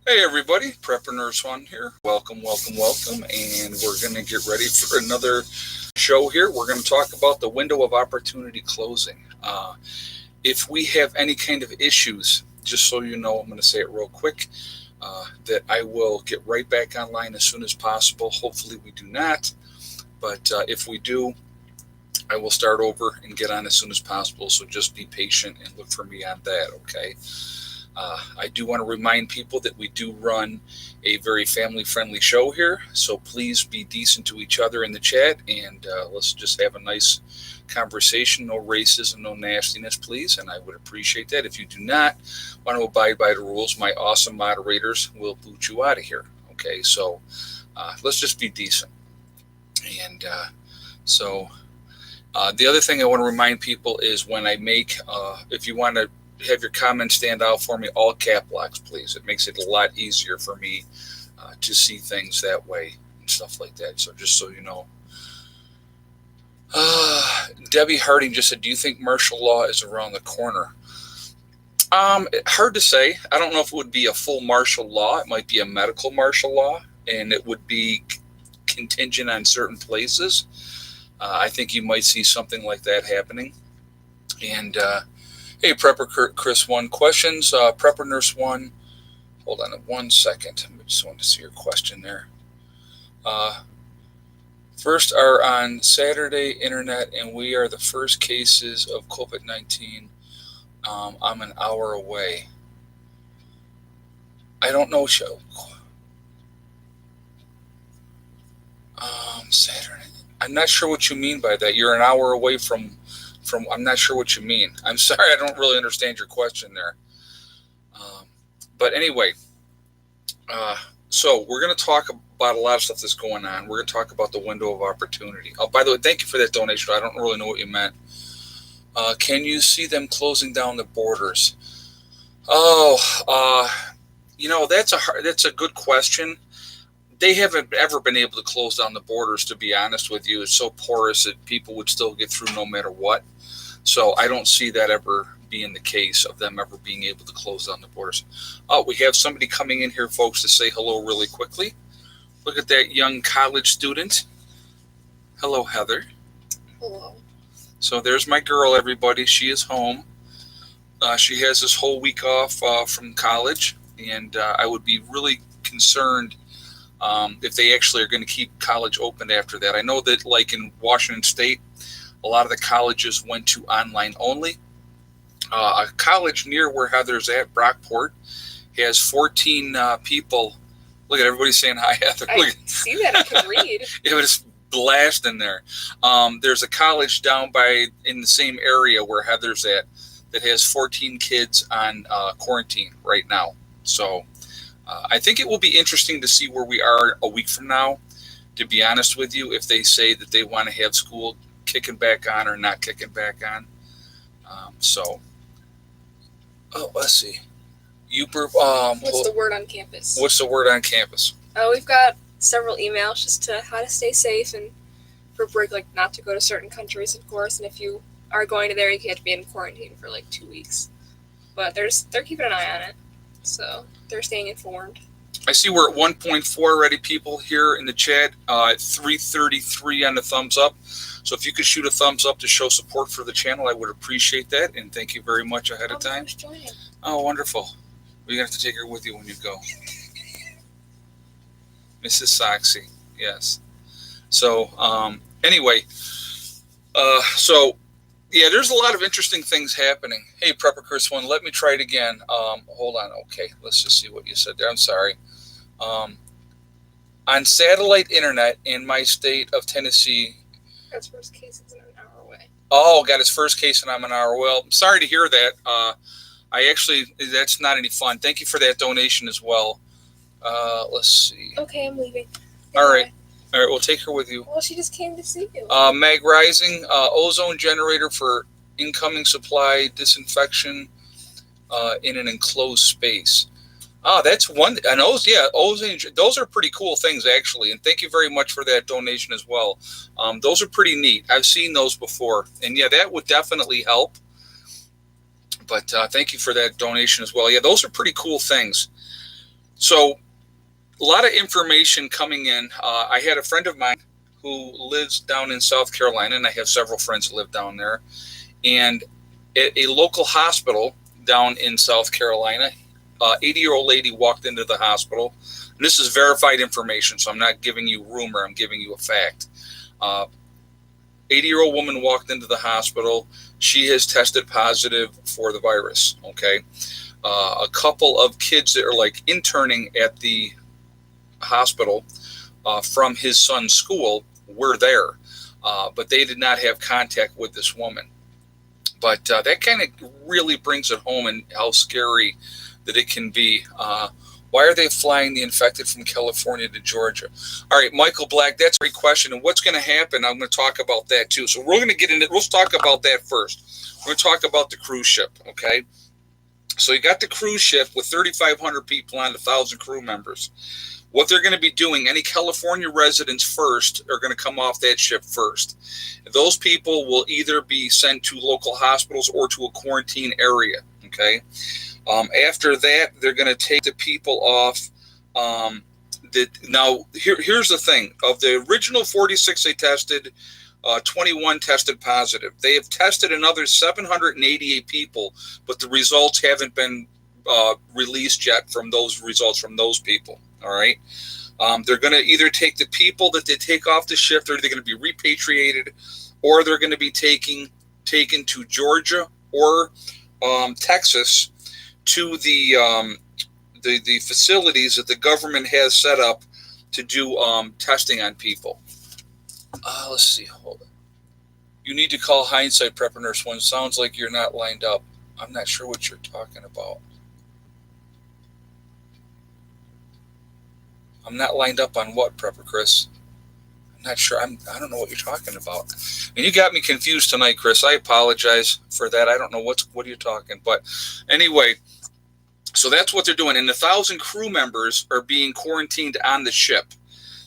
Hey everybody, Prepper Nurse One here. Welcome, welcome, welcome, and we're going to get ready for another show here. We're going to talk about the window of opportunity closing. If we have any kind of issues, just so you know, I'm going to say it real quick, that I will get right back online as soon as possible. Hopefully we do not, but if we do, I will start over and get on as soon as possible. So just be patient and look for me on that, okay? I do want to remind people that we do run a very family friendly show here. So please be decent to each other in the chat and let's just have a nice conversation. No racism, no nastiness, please. And I would appreciate that. If you do not want to abide by the rules, my awesome moderators will boot you out of here. Okay, so let's just be decent. And the other thing I want to remind people is when I make, if you want to have your comments stand out for me, all cap locks, please. It makes it a lot easier for me to see things that way and stuff like that. So just so you know. Debbie Harding just said, do you think martial law is around the corner? Hard to say. I don't know if it would be a full martial law. It might be a medical martial law, and it would be contingent on certain places. I think you might see something like that happening. And hey, Prepper Chris 1, questions. Prepper Nurse 1, hold on 1 second. I just wanted to see your question there. First are on Saturday internet, and we are the first cases of COVID-19. I'm an hour away. I don't know. Saturday. I'm not sure what you mean by that. You're an hour away from. I'm not sure what you mean. I'm sorry, I don't really understand your question there. But anyway, so we're going to talk about a lot of stuff that's going on. We're going to talk about the window of opportunity. Oh, by the way, thank you for that donation. I don't really know what you meant. Can you see them closing down the borders? Oh, that's a good question. They haven't ever been able to close down the borders, to be honest with you. It's so porous that people would still get through no matter what. So I don't see that ever being the case of them ever being able to close down the borders. We have somebody coming in here, folks, to say hello really quickly. Look at that young college student. Hello, Heather. Hello. So there's my girl, everybody. She is home. She has this whole week off from college, and I would be really concerned if they actually are going to keep college open after that. I know that, like in Washington State, a lot of the colleges went to online only. A college near where Heather's at, Brockport, has 14 people. Look at everybody saying hi, Heather. I see that. I can read. It was blasting there. There's a college down in the same area where Heather's at that has 14 kids on quarantine right now. So I think it will be interesting to see where we are a week from now, to be honest with you, if they say that they want to have school kicking back on or not kicking back on. Let's see. What's the word on campus? What's the word on campus? We've got several emails just to how to stay safe and for break, like not to go to certain countries, of course. And if you are going to there, you have to be in quarantine for like 2 weeks. But they're keeping an eye on it, so they're staying informed. I see we're at 1.4 already people here in the chat, at 333 on the thumbs up. So if you could shoot a thumbs up to show support for the channel, I would appreciate that. And thank you very much ahead of time. Oh, wonderful. We're going to have to take her with you when you go. Mrs. Soxy, yes. So anyway, yeah, there's a lot of interesting things happening. Hey, Prepper Chris 1, let me try it again. Hold on. Okay, let's just see what you said there. I'm sorry. On satellite internet in my state of Tennessee. Got his first case is an hour away. Oh, got his first case and I'm an hour. Well, I'm sorry to hear that. That's not any fun. Thank you for that donation as well. Let's see. Okay, I'm leaving. All right, we'll take her with you. Well, she just came to see you. Mag Rising, ozone generator for incoming supply disinfection in an enclosed space. That's one. And ozone. Those are pretty cool things, actually. And thank you very much for that donation as well. Those are pretty neat. I've seen those before, and yeah, that would definitely help. But thank you for that donation as well. Yeah, those are pretty cool things. So a lot of information coming in. I had a friend of mine who lives down in South Carolina, and I have several friends that live down there. And at a local hospital down in South Carolina, 80-year-old lady walked into the hospital. And this is verified information, so I'm not giving you rumor, I'm giving you a fact. 80-year-old woman walked into the hospital. She has tested positive for the virus, okay? A couple of kids that are like interning at the hospital from his son's school were there, but they did not have contact with this woman. But that kind of really brings it home and how scary that it can be. Why are they flying the infected from California to Georgia? All right, Michael Black, that's a great question. And what's going to happen, I'm going to talk about that too. So we're going to get into, let's talk about that first. We're going to talk about the cruise ship, okay? So you got the cruise ship with 3,500 people on, 1,000 crew members. What they're going to be doing, any California residents first are going to come off that ship first. Those people will either be sent to local hospitals or to a quarantine area, okay? After that, they're going to take the people off. Now, here's the thing. Of the original 46 they tested, 21 tested positive. They have tested another 788 people, but the results haven't been released yet from those results from those people. All right. They're going to either take the people that they take off the ship, or they're going to be repatriated, or they're going to be taken to Georgia or Texas to the facilities that the government has set up to do testing on people. Let's see. Hold on. You need to call Hindsight Prepper Nurse 1. Sounds like you're not lined up. I'm not sure what you're talking about. I'm not lined up on what, Prepper Chris? I'm not sure. I don't know what you're talking about. And you got me confused tonight, Chris. I apologize for that. I don't know what are you talking. But anyway, so that's what they're doing. And 1,000 crew members are being quarantined on the ship.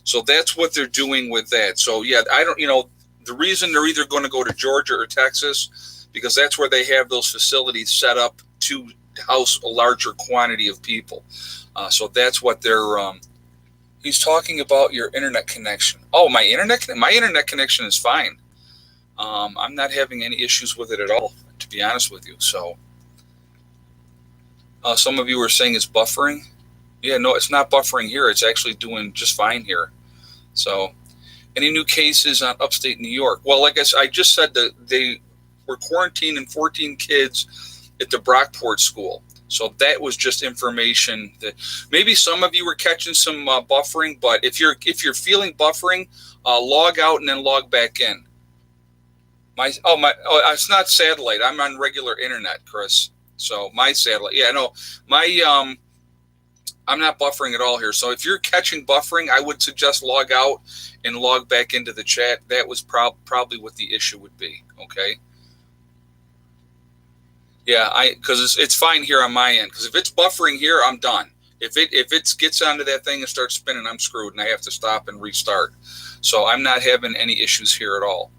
So that's what they're doing with that. So yeah, the reason they're either going to go to Georgia or Texas, because that's where they have those facilities set up to house a larger quantity of people. So that's what they're. He's talking about your internet connection. Oh, my internet connection is fine. I'm not having any issues with it at all, to be honest with you. So some of you are saying it's buffering. Yeah, no, it's not buffering here. It's actually doing just fine here. So any new cases on upstate New York? Well, like I just said, that they were quarantining 14 kids at the Brockport school. So that was just information that maybe some of you were catching some buffering, but if you're feeling buffering, log out and then log back in. It's not satellite. I'm on regular internet, Chris. So my satellite, yeah, no, I'm not buffering at all here. So if you're catching buffering, I would suggest log out and log back into the chat. That was probably what the issue would be. Okay. Yeah, because it's fine here on my end. Because if it's buffering here, I'm done. If it gets onto that thing and starts spinning, I'm screwed, and I have to stop and restart. So I'm not having any issues here at all.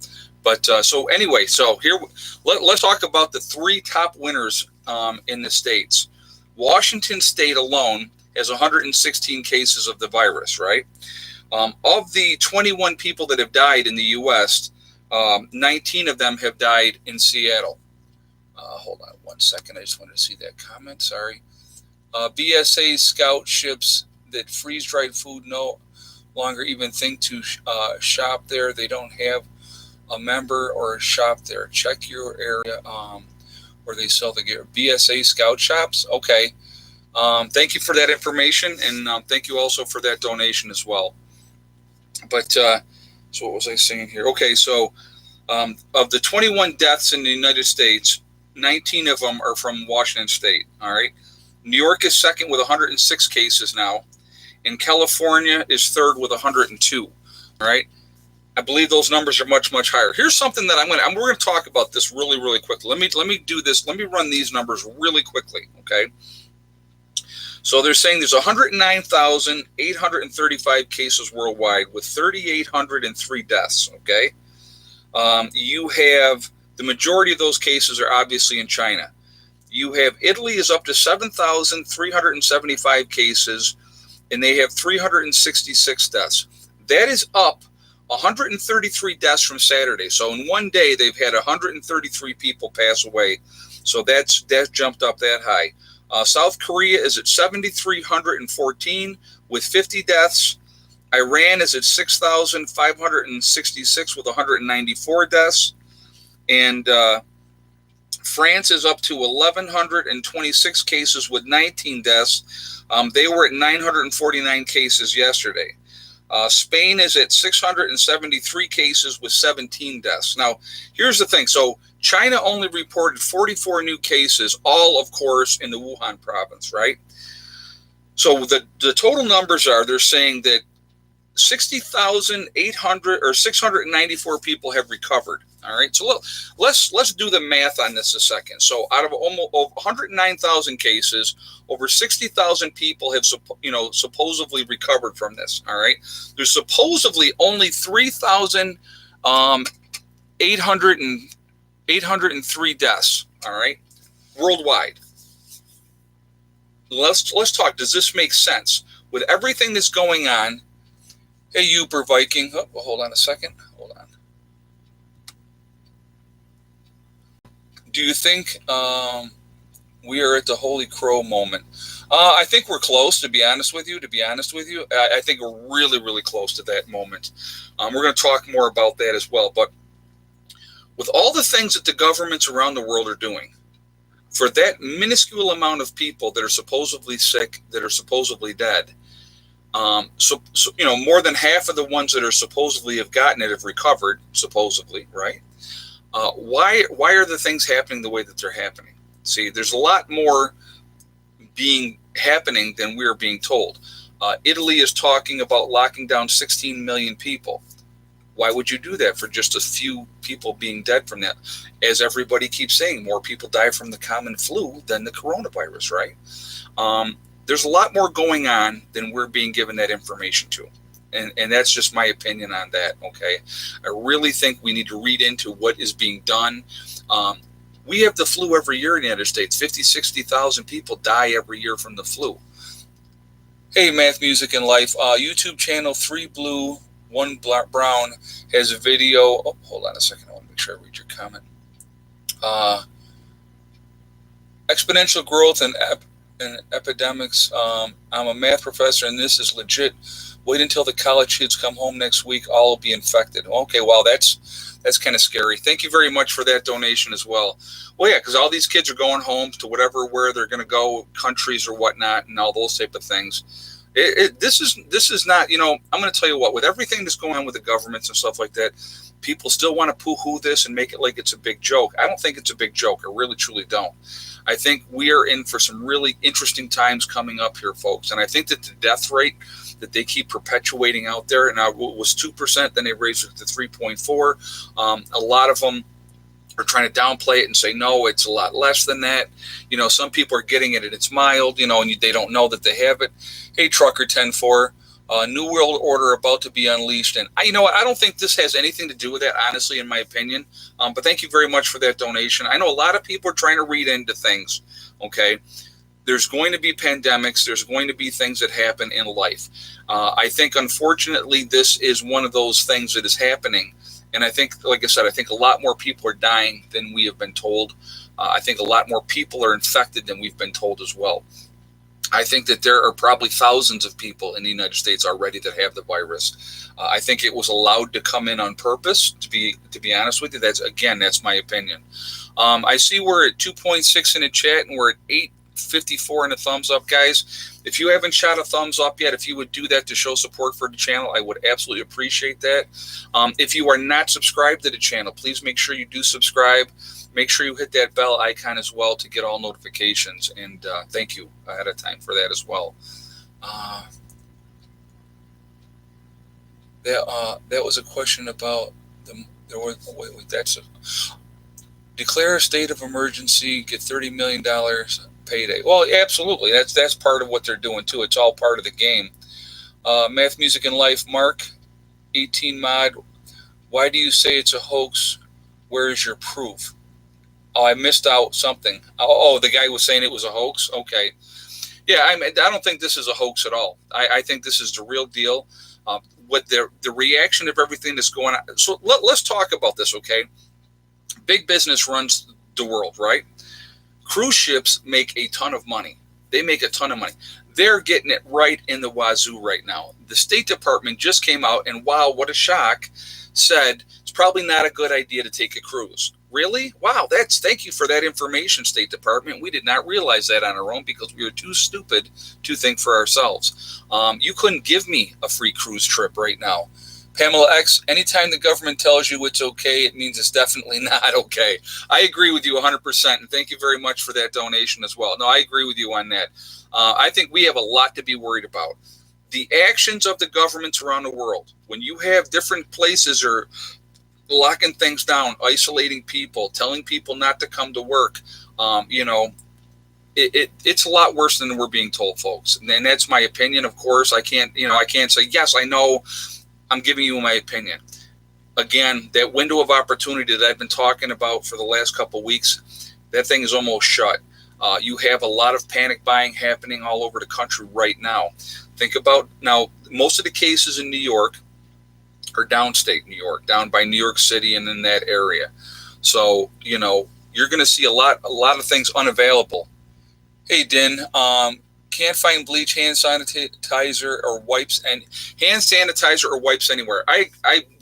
But so anyway, so here let's talk about the 3 top winners in the states. Washington State alone has 116 cases of the virus, right? Of the 21 people that have died in the U.S., 19 of them have died in Seattle. Hold on 1 second. I just wanted to see that comment. Sorry. BSA scout ships that freeze-dried food no longer even think to shop there. They don't have a member or a shop there. Check your area where they sell the gear. BSA scout shops. Okay. Thank you for that information, and thank you also for that donation as well. But so what was I saying here? Okay, so of the 21 deaths in the United States, 19 of them are from Washington State. All right. New York is second with 106 cases now, and California is third with 102. All right. I believe those numbers are much, much higher. Here's something that we're going to talk about this really, really quickly. Let me do this. Let me run these numbers really quickly. Okay. So they're saying there's 109,835 cases worldwide with 3,803 deaths. Okay. You have the majority of those cases are obviously in China. You have Italy is up to 7,375 cases, and they have 366 deaths. That is up 133 deaths from Saturday. So in one day, they've had 133 people pass away. So that's jumped up that high. South Korea is at 7,314 with 50 deaths. Iran is at 6,566 with 194 deaths. And France is up to 1,126 cases with 19 deaths. They were at 949 cases yesterday. Spain is at 673 cases with 17 deaths. Now, here's the thing. So China only reported 44 new cases, all, of course, in the Wuhan province, right? So the total numbers are, they're saying that 60,800 or 694 people have recovered. All right, so let's do the math on this a second. So out of almost 109,000 cases, over 60,000 people have supposedly recovered from this. All right, there's supposedly only 3,803 deaths. All right, worldwide. Let's talk. Does this make sense with everything that's going on? Hey, Uber Viking. Oh, well, hold on a second. Hold on. Do you think we are at the Holy Crow moment? I think we're close, to be honest with you. I think we're really, really close to that moment. We're going to talk more about that as well. But with all the things that the governments around the world are doing, for that minuscule amount of people that are supposedly sick, that are supposedly dead, so more than half of the ones that are supposedly have gotten it have recovered, supposedly, right? Why are the things happening the way that they're happening? See, there's a lot more happening than we're being told. Italy is talking about locking down 16 million people. Why would you do that for just a few people being dead from that? As everybody keeps saying, more people die from the common flu than the coronavirus, right? There's a lot more going on than we're being given that information to. And that's just my opinion on that, okay? I really think we need to read into what is being done. We have the flu every year in the United States. 50, 60,000 people die every year from the flu. Hey, Math, Music, and Life. YouTube channel 3 Blue, 1 Brown has a video. Oh, hold on a second. I want to make sure I read your comment. Exponential growth and epidemics. I'm a math professor, and this is legit. Wait until the college kids come home next week. All will be infected. Okay, well, that's kind of scary. Thank you very much for that donation as well. Well, yeah, because all these kids are going home to where they're going to go, countries or whatnot, and all those type of things. This is not, I'm going to tell you what, with everything that's going on with the governments and stuff like that, people still want to poo-hoo this and make it like it's a big joke. I don't think it's a big joke. I really, truly don't. I think we are in for some really interesting times coming up here, folks. And I think that the death rate that they keep perpetuating out there, and it was 2%, then they raised it to 3.4. A lot of them are trying to downplay it and say, no, it's a lot less than that. Some people are getting it and it's mild, and they don't know that they have it. Hey, Trucker 10-4, New World Order about to be unleashed. And I don't think this has anything to do with that, honestly, in my opinion. But thank you very much for that donation. I know a lot of people are trying to read into things, okay? There's going to be pandemics. There's going to be things that happen in life. I think, unfortunately, this is one of those things that is happening. And I think, like I said, I think a lot more people are dying than we have been told. I think a lot more people are infected than we've been told as well. I think that there are probably thousands of people in the United States already that have the virus. I think it was allowed to come in on purpose, to be honest with you. That's my opinion. I see we're at 2.6 in the chat and we're at 854 in the thumbs up, guys. If you haven't shot a thumbs up yet, if you would do that to show support for the channel, I would absolutely appreciate that. If you are not subscribed to the channel, please make sure you do subscribe. Make sure you hit that bell icon as well to get all notifications. And thank you ahead of time for that as well. That was a question about declare a state of emergency, get $30 million payday. Well, absolutely. That's part of what they're doing too. It's all part of the game. Math, Music, and Life, Mark, 18 mod. Why do you say it's a hoax? Where is your proof? Oh, I missed out something. Oh, the guy was saying it was a hoax. Okay. Yeah, I don't think this is a hoax at all. I think this is the real deal. What the reaction of everything that's going on. So let's talk about this, okay? Big business runs the world, right? Cruise ships make a ton of money. They make a ton of money. They're getting it right in the wazoo right now. The State Department just came out and, wow, what a shock, said it's probably not a good idea to take a cruise. Really? Wow, thank you for that information, State Department. We did not realize that on our own because we were too stupid to think for ourselves. You couldn't give me a free cruise trip right now. Pamela X, anytime the government tells you it's okay, it means it's definitely not okay. I agree with you 100%, and thank you very much for that donation as well. No, I agree with you on that. I think we have a lot to be worried about. The actions of the governments around the world, when you have different places or locking things down, isolating people, telling people not to come to work, it's a lot worse than we're being told, folks. And that's my opinion. Of course, I can't say, yes, I know. I'm giving you my opinion. Again, that window of opportunity that I've been talking about for the last couple of weeks, that thing is almost shut. You have a lot of panic buying happening all over the country right now. Think about now, most of the cases in New York are downstate New York, down by New York City and in that area. So, you're going to see a lot of things unavailable. Hey, Din, can't find bleach, hand sanitizer, or wipes, and hand sanitizer or wipes anywhere. I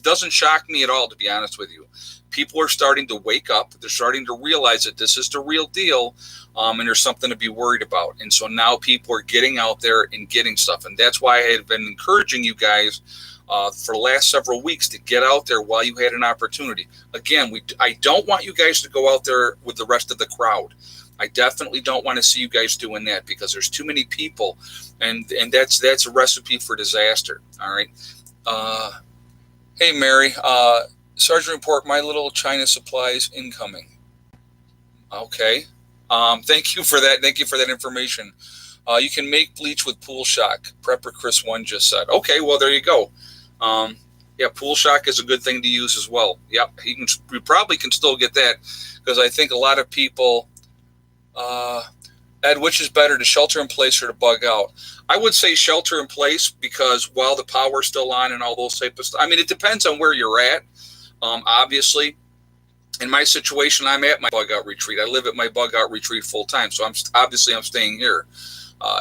doesn't shock me at all, to be honest with you. People are starting to wake up. They're starting to realize that this is the real deal, and there's something to be worried about. And so now people are getting out there and getting stuff, and that's why I had been encouraging you guys for the last several weeks to get out there while you had an opportunity. Again, I don't want you guys to go out there with the rest of the crowd. I definitely don't want to see you guys doing that because there's too many people, and that's a recipe for disaster. All right. Hey, Mary, Sergeant report, my little China supplies incoming. Okay. Thank you for that. Thank you for that information. You can make bleach with Pool Shock. Prepper Chris 1 just said. Okay, well, there you go. Yeah, Pool Shock is a good thing to use as well. Yep, you probably can still get that because I think a lot of people, Ed, which is better, to shelter in place or to bug out? I would say shelter in place because while the power's still on and all those type of stuff, I mean, it depends on where you're at. Obviously, in my situation, I'm at my bug out retreat. I live at my bug out retreat full time, so I'm staying here.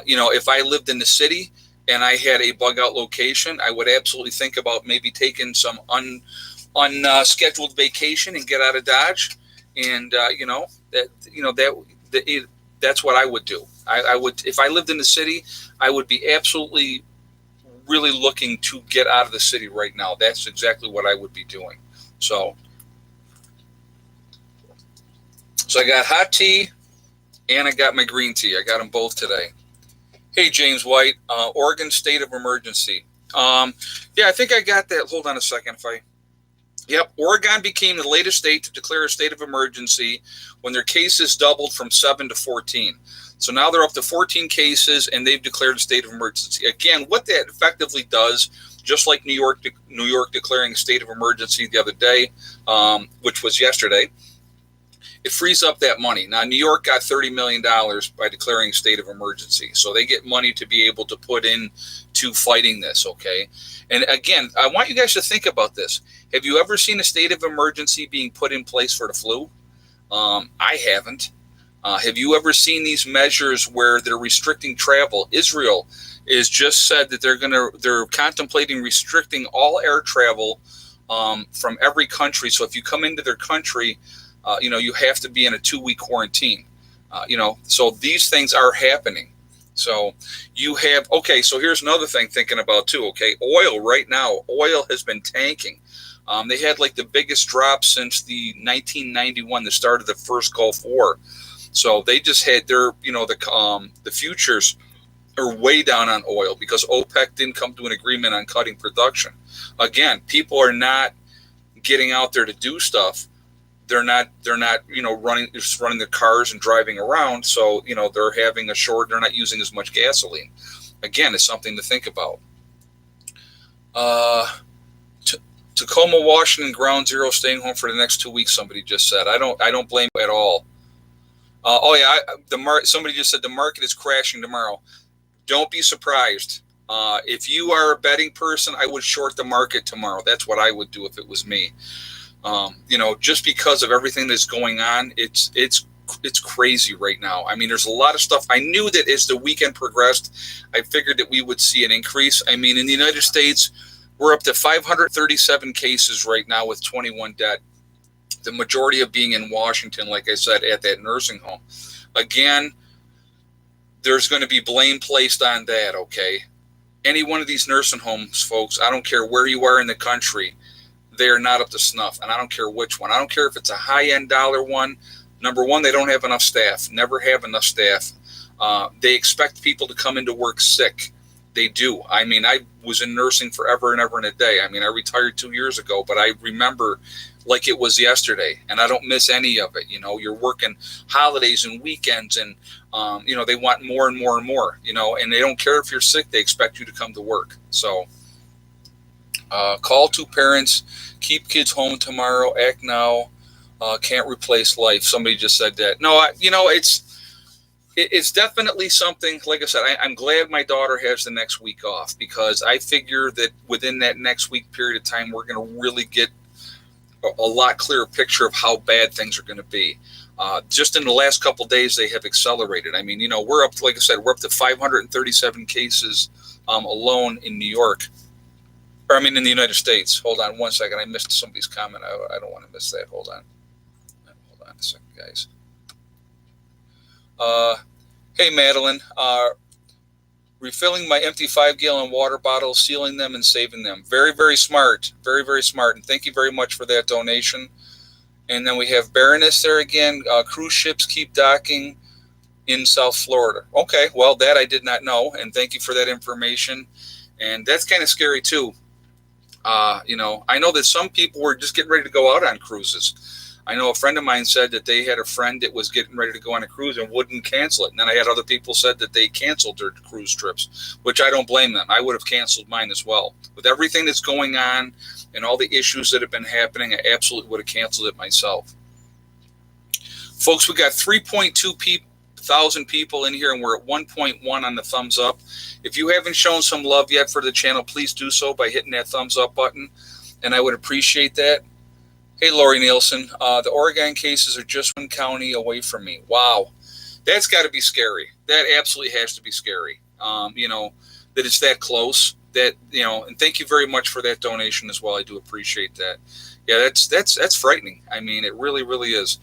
If I lived in the city and I had a bug out location, I would absolutely think about maybe taking some unscheduled vacation and get out of Dodge. And that's what I would do. I would, if I lived in the city, I would be absolutely really looking to get out of the city right now. That's exactly what I would be doing. So I got hot tea and I got my green tea. I got them both today. Hey, James White, Oregon state of emergency. Yeah, I think I got that. Hold on a second. Yep, Oregon became the latest state to declare a state of emergency when their cases doubled from 7 to 14. So now they're up to 14 cases, and they've declared a state of emergency. Again, what that effectively does, just like New York declaring a state of emergency the other day, which was yesterday, it frees up that money. Now, New York got $30 million by declaring a state of emergency. So they get money to be able to put in to fighting this, okay? And again, I want you guys to think about this. Have you ever seen a state of emergency being put in place for the flu? I haven't. Have you ever seen these measures where they're restricting travel? Israel is just said that they're contemplating restricting all air travel from every country. So if you come into their country, you have to be in a 2-week quarantine. So these things are happening. So you have, okay, so here's another thing thinking about too, okay, oil right now, oil has been tanking. They had like the biggest drop since the 1991, the start of the first Gulf War. So they just had the futures are way down on oil because OPEC didn't come to an agreement on cutting production. Again, people are not getting out there to do stuff. They're not running their cars and driving around. So, they're having they're not using as much gasoline. Again, it's something to think about. Tacoma, Washington, ground zero, staying home for the next 2 weeks. Somebody just said. I don't blame you at all. Oh yeah, somebody just said the market is crashing tomorrow. Don't be surprised. If you are a betting person, I would short the market tomorrow. That's what I would do if it was me. Just because of everything that's going on, it's crazy right now. I mean, there's a lot of stuff. I knew that as the weekend progressed, I figured that we would see an increase. I mean, in the United States, we're up to 537 cases right now with 21 dead. The majority of being in Washington, like I said, at that nursing home. Again, there's going to be blame placed on that, okay? Any one of these nursing homes, folks, I don't care where you are in the country, they are not up to snuff, and I don't care which one. I don't care if it's a high-end dollar one. Number one, they don't have enough staff, never have enough staff. They expect people to come into work sick. They do. I mean, I was in nursing forever and ever and a day. I mean, I retired 2 years ago, but I remember like it was yesterday, and I don't miss any of it. You're working holidays and weekends, and they want more and more and more, and they don't care if you're sick. They expect you to come to work. So call to parents, keep kids home tomorrow, act now, can't replace life. Somebody just said that. No, it's definitely something. Like I said, I'm glad my daughter has the next week off, because I figure that within that next week period of time, we're going to really get a lot clearer picture of how bad things are going to be. Just in the last couple of days, they have accelerated. I mean, we're up to, like I said, we're up to 537 cases alone in New York. In the United States. Hold on one second. I missed somebody's comment. I don't want to miss that. Hold on a second, guys. Hey, Madeline. Refilling my empty 5-gallon water bottles, sealing them, and saving them. Very, very smart. Very, very smart. And thank you very much for that donation. And then we have Baroness there again. Cruise ships keep docking in South Florida. Okay, well, that I did not know. And thank you for that information. And that's kind of scary, too. I know that some people were just getting ready to go out on cruises. I know a friend of mine said that they had a friend that was getting ready to go on a cruise and wouldn't cancel it. And then I had other people said that they canceled their cruise trips, which I don't blame them. I would have canceled mine as well. With everything that's going on and all the issues that have been happening, I absolutely would have canceled it myself. Folks, we got 3.2 thousand people in here, and we're at 1.1 on the thumbs up. If you haven't shown some love yet for the channel, please do so by hitting that thumbs up button, and I would appreciate that. Hey, Lori Nielsen, the Oregon cases are just one county away from me. Wow, that's got to be scary. That absolutely has to be scary. That it's that close. And thank you very much for that donation as well. I do appreciate that. Yeah, that's frightening. I mean, it really, really is.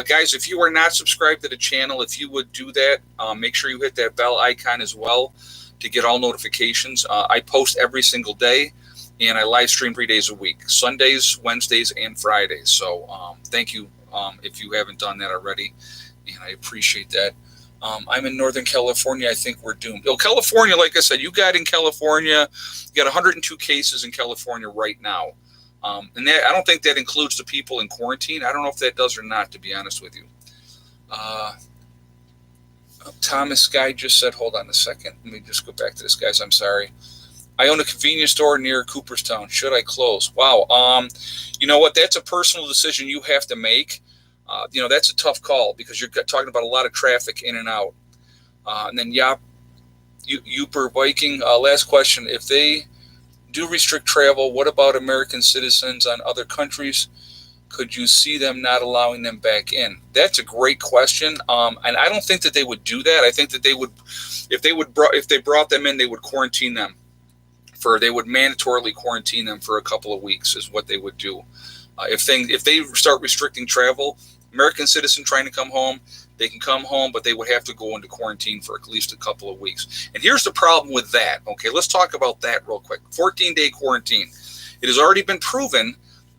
Guys, if you are not subscribed to the channel, if you would do that, make sure you hit that bell icon as well to get all notifications. I post every single day, and I live stream 3 days a week, Sundays, Wednesdays, and Fridays. So thank you if you haven't done that already, and I appreciate that. I'm in Northern California. I think we're doomed. Oh, California, like I said, you got 102 cases in California right now. And that, I don't think that includes the people in quarantine. I don't know if that does or not, to be honest with you. Thomas Guy just said, hold on a second. Let me just go back to this, guys. I'm sorry. I own a convenience store near Cooperstown. Should I close? Wow. You know what? That's a personal decision you have to make. That's a tough call because you're talking about a lot of traffic in and out. And then, Uper Viking, last question. If they do restrict travel, what about American citizens on other countries? Could you see them not allowing them back in? That's a great question. And I don't think that they would do that. I think that they would, if they brought them in, they would quarantine them. They would mandatorily quarantine them for a couple of weeks is what they would do. If they start restricting travel, American citizen trying to come home, they can come home, but they would have to go into quarantine for at least a couple of weeks. And here's the problem with that. Okay, let's talk about that real quick. 14-day quarantine. It has already been proven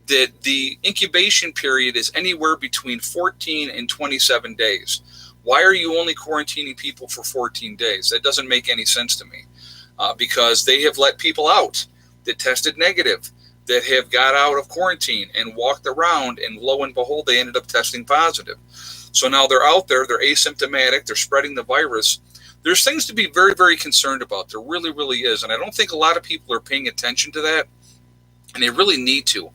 that the incubation period is anywhere between 14 and 27 days. Why are you only quarantining people for 14 days? That doesn't make any sense to me. Because they have let people out that tested negative, that have got out of quarantine and walked around, and lo and behold, they ended up testing positive. So now they're out there, they're asymptomatic, they're spreading the virus. There's things to be very, very concerned about. There really, really is. And I don't think a lot of people are paying attention to that. and they really need to.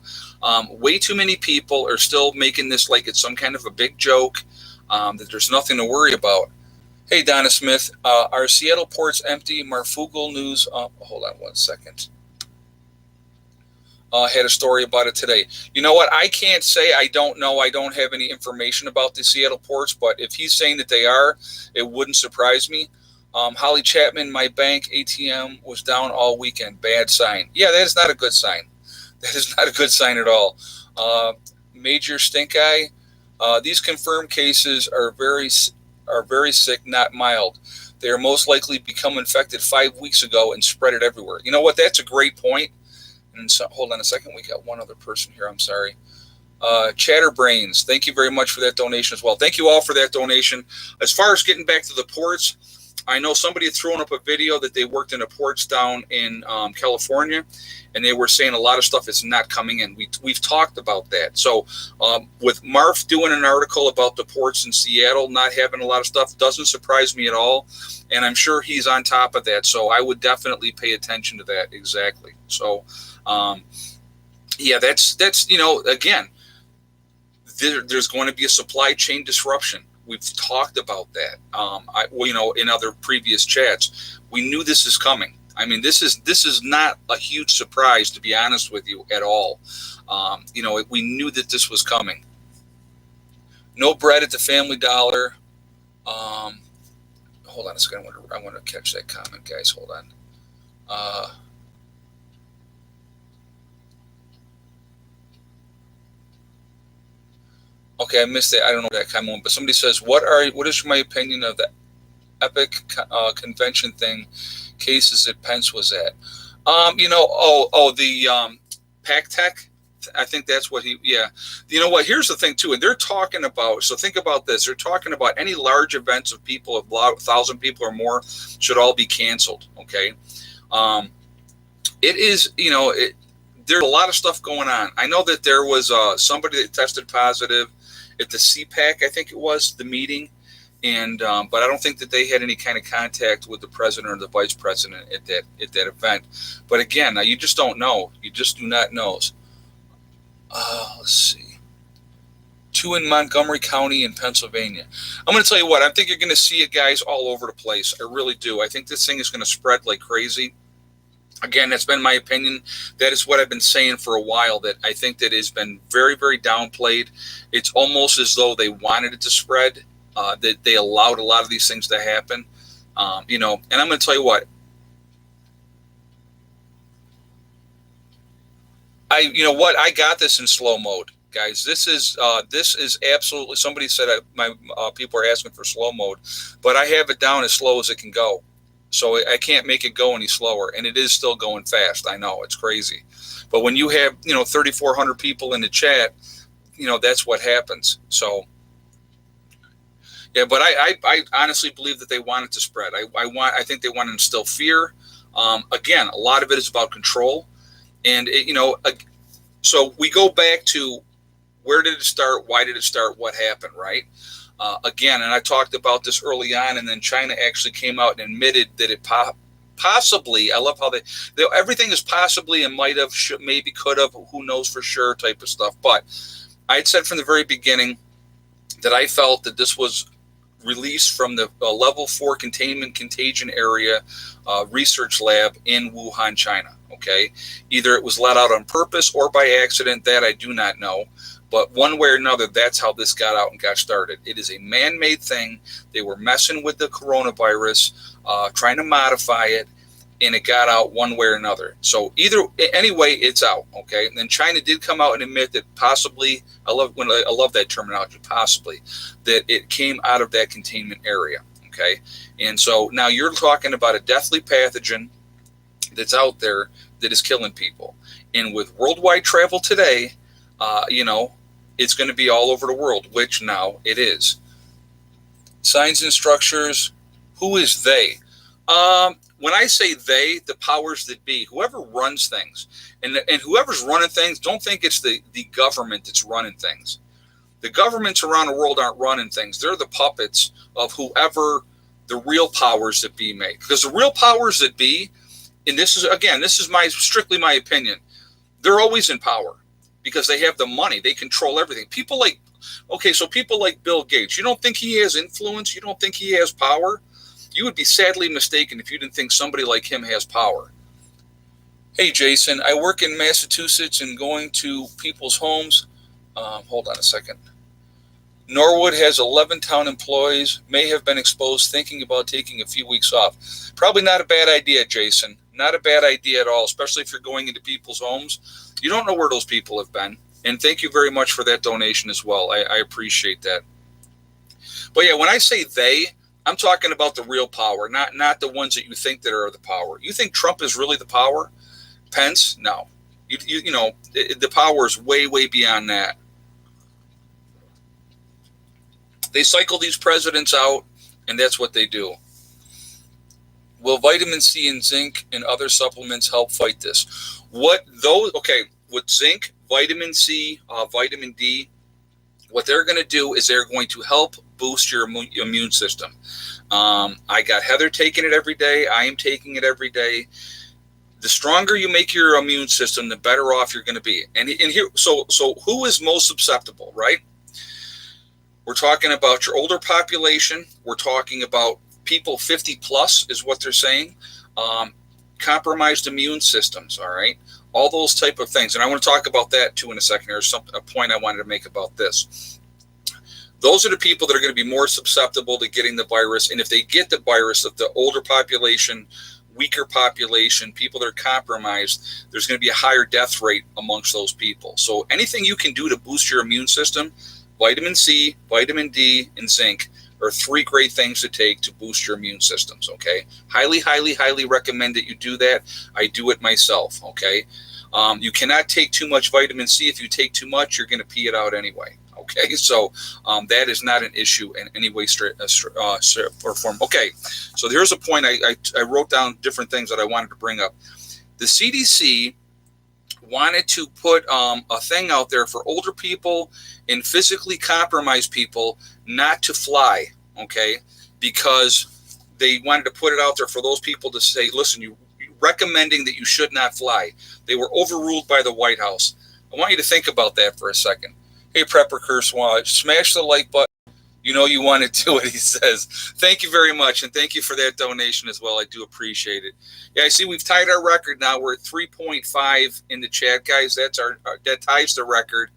Way too many people are still making this like it's some kind of a big joke, that there's nothing to worry about. Hey, Donna Smith, are Seattle ports empty? Marfugal News. Hold on one second. Had a story about it today. You know what? I can't say. I don't know. I don't have any information about the Seattle ports, but if he's saying that they are, it wouldn't surprise me. Holly Chapman, my bank ATM was down all weekend. Bad sign. Yeah, that is not a good sign. That is not a good sign at all. Major stink eye. These confirmed cases are very sick, not mild. They are most likely become infected 5 weeks ago and spread it everywhere. You know what? That's a great point. And so, hold on a second. We got one other person here. I'm sorry. Chatterbrains, thank you very much for that donation as well. Thank you all for that donation. As far as getting back to the ports, I know somebody had thrown up a video that they worked in the ports down in California, and they were saying a lot of stuff is not coming in. We've talked about that. So with Marf doing an article about the ports in Seattle not having a lot of stuff doesn't surprise me at all, and I'm sure he's on top of that. So I would definitely pay attention to that. Exactly. So yeah, that's again, there's going to be a supply chain disruption. We've talked about that. In other previous chats, we knew this is coming. I mean, this is not a huge surprise, to be honest with you, at all. We knew that this was coming. No bread at the Family Dollar. Hold on a second. I want to catch that comment, guys. Hold on. Okay, I missed it. I don't know that comment, but somebody says, "What is my opinion of the Epic convention thing cases that Pence was at?" The PAC Tech. I think that's what yeah. You know what? Here's the thing too, and they're talking about. So think about this. They're talking about any large events of people, of 1,000 people or more, should all be canceled. Okay. It is. There's a lot of stuff going on. I know that there was somebody that tested positive at the CPAC, I think it was, the meeting, and but I don't think that they had any kind of contact with the president or the vice president at that event. But again, you just don't know. You just do not know. Let's see. 2 in Montgomery County in Pennsylvania. I'm going to tell you what. I think you're going to see it, guys, all over the place. I really do. I think this thing is going to spread like crazy. Again, that's been my opinion. That is what I've been saying for a while, that I think that has been very, very downplayed. It's almost as though they wanted it to spread, that they allowed a lot of these things to happen. And I'm going to tell you what. I got this in slow mode, guys. This is absolutely, somebody said my people are asking for slow mode, but I have it down as slow as it can go. So I can't make it go any slower, and it is still going fast. I know, it's crazy. But when you have, 3,400 people in the chat, that's what happens. So, yeah, but I honestly believe that they want it to spread. I think they want to instill fear. Again, a lot of it is about control. And, so we go back to where did it start? Why did it start? What happened, right? Again, and I talked about this early on, and then China actually came out and admitted that it possibly, I love how everything is possibly and might have, should, maybe could have, who knows for sure type of stuff. But I had said from the very beginning that I felt that this was released from the level 4 contagion area research lab in Wuhan, China. Okay, either it was let out on purpose or by accident, that I do not know. But one way or another, that's how this got out and got started. It is a man-made thing. They were messing with the coronavirus, trying to modify it, and it got out one way or another. So anyway, it's out. Okay, and then China did come out and admit that possibly, I love that terminology, possibly, that it came out of that containment area. Okay, and so now you're talking about a deathly pathogen that's out there that is killing people, and with worldwide travel today, it's going to be all over the world, which now it is. Signs and structures, who is they? When I say they, the powers that be, whoever runs things, and whoever's running things, don't think it's the government that's running things. The governments around the world aren't running things. They're the puppets of whoever the real powers that be make. Because the real powers that be, and this is strictly my opinion, They're always in power because they have the money. They control everything. People like Bill Gates, you don't think he has influence? You don't think he has power? You would be sadly mistaken if you didn't think somebody like him has power. Hey, Jason, I work in Massachusetts and going to people's homes. Hold on a second. Norwood has 11 town employees, may have been exposed, thinking about taking a few weeks off. Probably not a bad idea, Jason. Not a bad idea at all, especially if you're going into people's homes. You don't know where those people have been. And thank you very much for that donation as well. I appreciate that. But yeah, when I say they, I'm talking about the real power, not the ones that you think that are the power. You think Trump is really the power? Pence? No. You know, the power is way, way beyond that. They cycle these presidents out, and that's what they do. Will vitamin C and zinc and other supplements help fight this? With zinc, vitamin C, vitamin D, what they're going to do is they're going to help boost your immune system. I got Heather taking it every day. I am taking it every day. The stronger you make your immune system, the better off you're going to be. And here, so who is most susceptible, right? We're talking about your older population. We're talking about people 50 plus is what they're saying. Compromised immune systems, all right? All those type of things. And I want to talk about that too in a second. There's a point I wanted to make about this. Those are the people that are going to be more susceptible to getting the virus. And if they get the virus, of the older population, weaker population, people that are compromised, there's going to be a higher death rate amongst those people. So anything you can do to boost your immune system, vitamin C, vitamin D, and zinc are three great things to take to boost your immune systems, okay? Highly, highly, highly recommend that you do that. I do it myself, okay? You cannot take too much vitamin C. If you take too much, you're going to pee it out anyway, okay? So that is not an issue in any way, or form. Okay, so here's a point. I wrote down different things that I wanted to bring up. The CDC wanted to put a thing out there for older people and physically compromised people not to fly, okay? Because they wanted to put it out there for those people to say, listen, you recommending that you should not fly. They were overruled by the White House. I want you to think about that for a second. Hey, Prepper Kurswaj, smash the like button. You know you want to do it, he says. Thank you very much, and thank you for that donation as well. I do appreciate it. Yeah, I see we've tied our record now. We're at 3.5 in the chat, guys. That ties the record.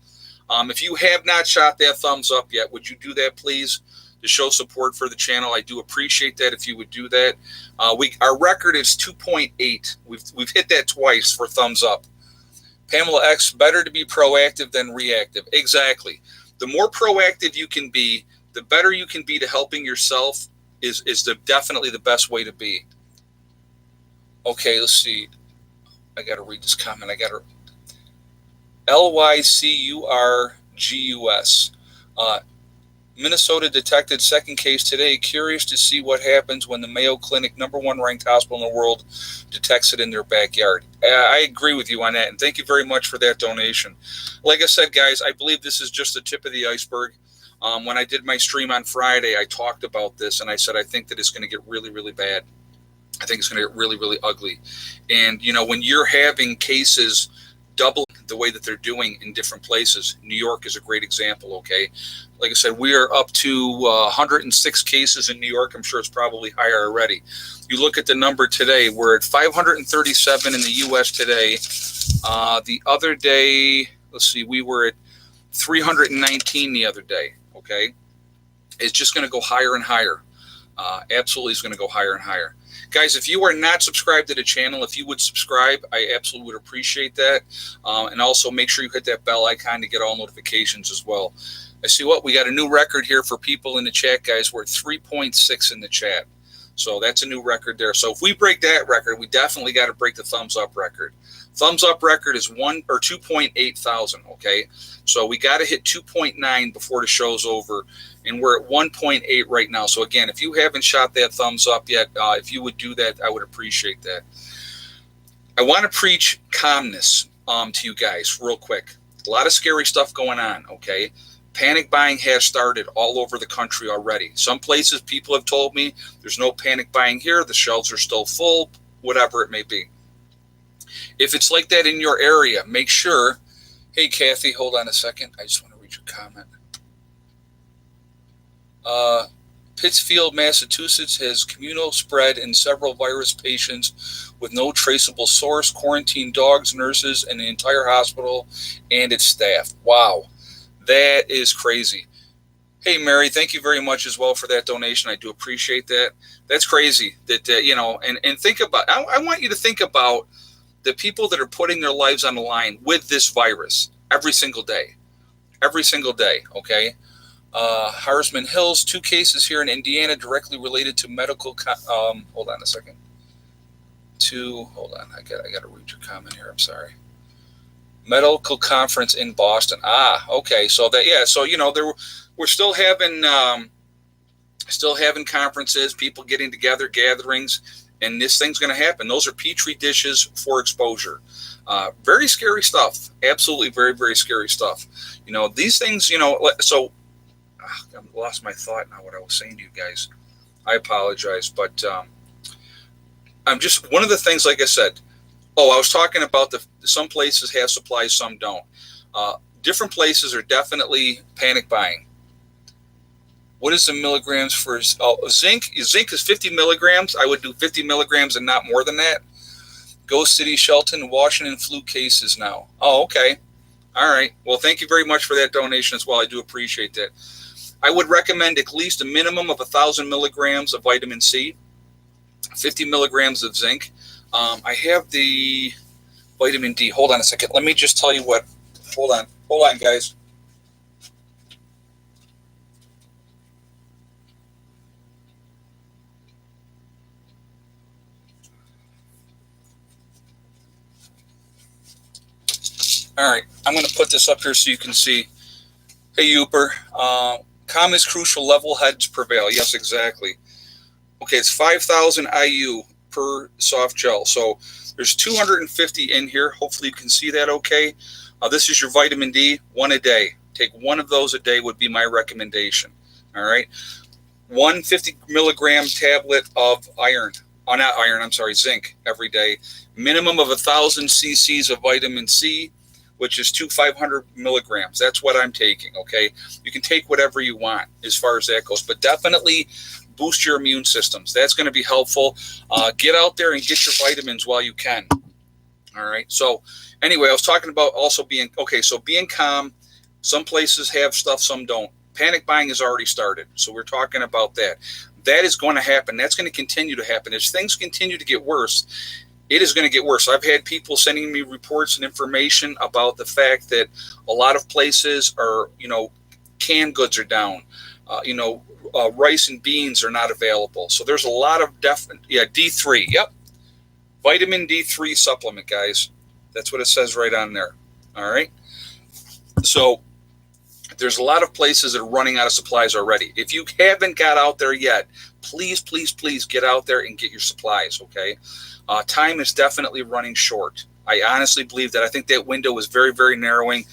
If you have not shot that thumbs up yet, would you do that, please, to show support for the channel? I do appreciate that if you would do that. Our record is 2.8. We've hit that twice for thumbs up. Pamela X, better to be proactive than reactive. Exactly. The more proactive you can be, the better you can be to helping yourself is definitely the best way to be. Okay, let's see. I got to read this comment. LYCURGUS. Minnesota detected second case today. Curious to see what happens when the Mayo Clinic, #1 ranked hospital in the world, detects it in their backyard. I agree with you on that, and thank you very much for that donation. Like I said, guys, I believe this is just the tip of the iceberg. When I did my stream on Friday, I talked about this, and I said I think that it's going to get really, really bad. I think it's going to get really, really ugly. And, you know, when you're having cases double the way that they're doing in different places, New York is a great example, okay? Like I said, we are up to 106 cases in New York. I'm sure it's probably higher already. You look at the number today, we're at 537 in the U.S. today. The other day, let's see, we were at 319 the other day, okay? It's just going to go higher and higher. Absolutely is going to go higher and higher. Guys, if you are not subscribed to the channel, if you would subscribe, I absolutely would appreciate that. And also make sure you hit that bell icon to get all notifications as well. I see we got a new record here for people in the chat, guys. We're at 3.6 in the chat. So that's a new record there. So if we break that record, we definitely got to break the thumbs up record. Thumbs up record is 2.8 thousand, okay? So we got to hit 2.9 before the show's over, and we're at 1.8 right now. So again, if you haven't shot that thumbs up yet, if you would do that, I would appreciate that. I want to preach calmness to you guys real quick. A lot of scary stuff going on, okay? Panic buying has started all over the country already. Some places people have told me there's no panic buying here. The shelves are still full, whatever it may be. If it's like that in your area, make sure. Hey, Kathy, hold on a second. I just want to read your comment. Pittsfield, Massachusetts has communal spread in several virus patients with no traceable source, quarantined dogs, nurses, and the entire hospital and its staff. Wow, that is crazy. Hey, Mary, thank you very much as well for that donation. I do appreciate that. That's crazy that, and think about, I want you to think about the people that are putting their lives on the line with this virus every single day, okay? Harsman Hills, 2 cases here in Indiana directly related to medical, hold on a second. Hold on, I got to read your comment here, I'm sorry. Medical conference in Boston. Okay, so we're still having conferences, people getting together, gatherings, and this thing's going to happen. Those are petri dishes for exposure. Very scary stuff. Absolutely very, very scary stuff. These things, so I lost my thought now what I was saying to you guys. I apologize, but I'm just, one of the things, like I said, I was talking about some places have supplies, some don't. Different places are definitely panic buying. What is the milligrams for zinc? Zinc is 50 milligrams. I would do 50 milligrams and not more than that. Ghost City, Shelton, Washington flu cases now. Oh, okay. All right. Well, thank you very much for that donation as well. I do appreciate that. I would recommend at least a minimum of 1,000 milligrams of vitamin C, 50 milligrams of zinc. I have the vitamin D. Hold on a second. Let me just tell you what. Hold on, guys. All right, I'm going to put this up here so you can see. Hey, Uper, calm is crucial, level heads prevail. Yes, exactly. Okay, it's 5,000 IU per soft gel. So there's 250 in here. Hopefully you can see that okay. This is your vitamin D, 1 a day. Take 1 of those a day would be my recommendation. All right. 150 milligram tablet of zinc every day. Minimum of 1,000 cc's of vitamin C, which is 500 milligrams. That's what I'm taking, okay? You can take whatever you want as far as that goes, but definitely boost your immune systems. That's going to be helpful. Get out there and get your vitamins while you can. All right. So anyway, I was talking about also being calm. Some places have stuff, some don't. Panic buying has already started. So we're talking about that. That is going to happen. That's going to continue to happen. As things continue to get worse, it is going to get worse. I've had people sending me reports and information about the fact that a lot of places are, canned goods are down. Rice and beans are not available. So there's a lot of D3. Yep. Vitamin D3 supplement, guys. That's what it says right on there. All right. So there's a lot of places that are running out of supplies already. If you haven't got out there yet, please, please, please get out there and get your supplies, okay? Time is definitely running short. I honestly believe that. I think that window is very, very narrowing.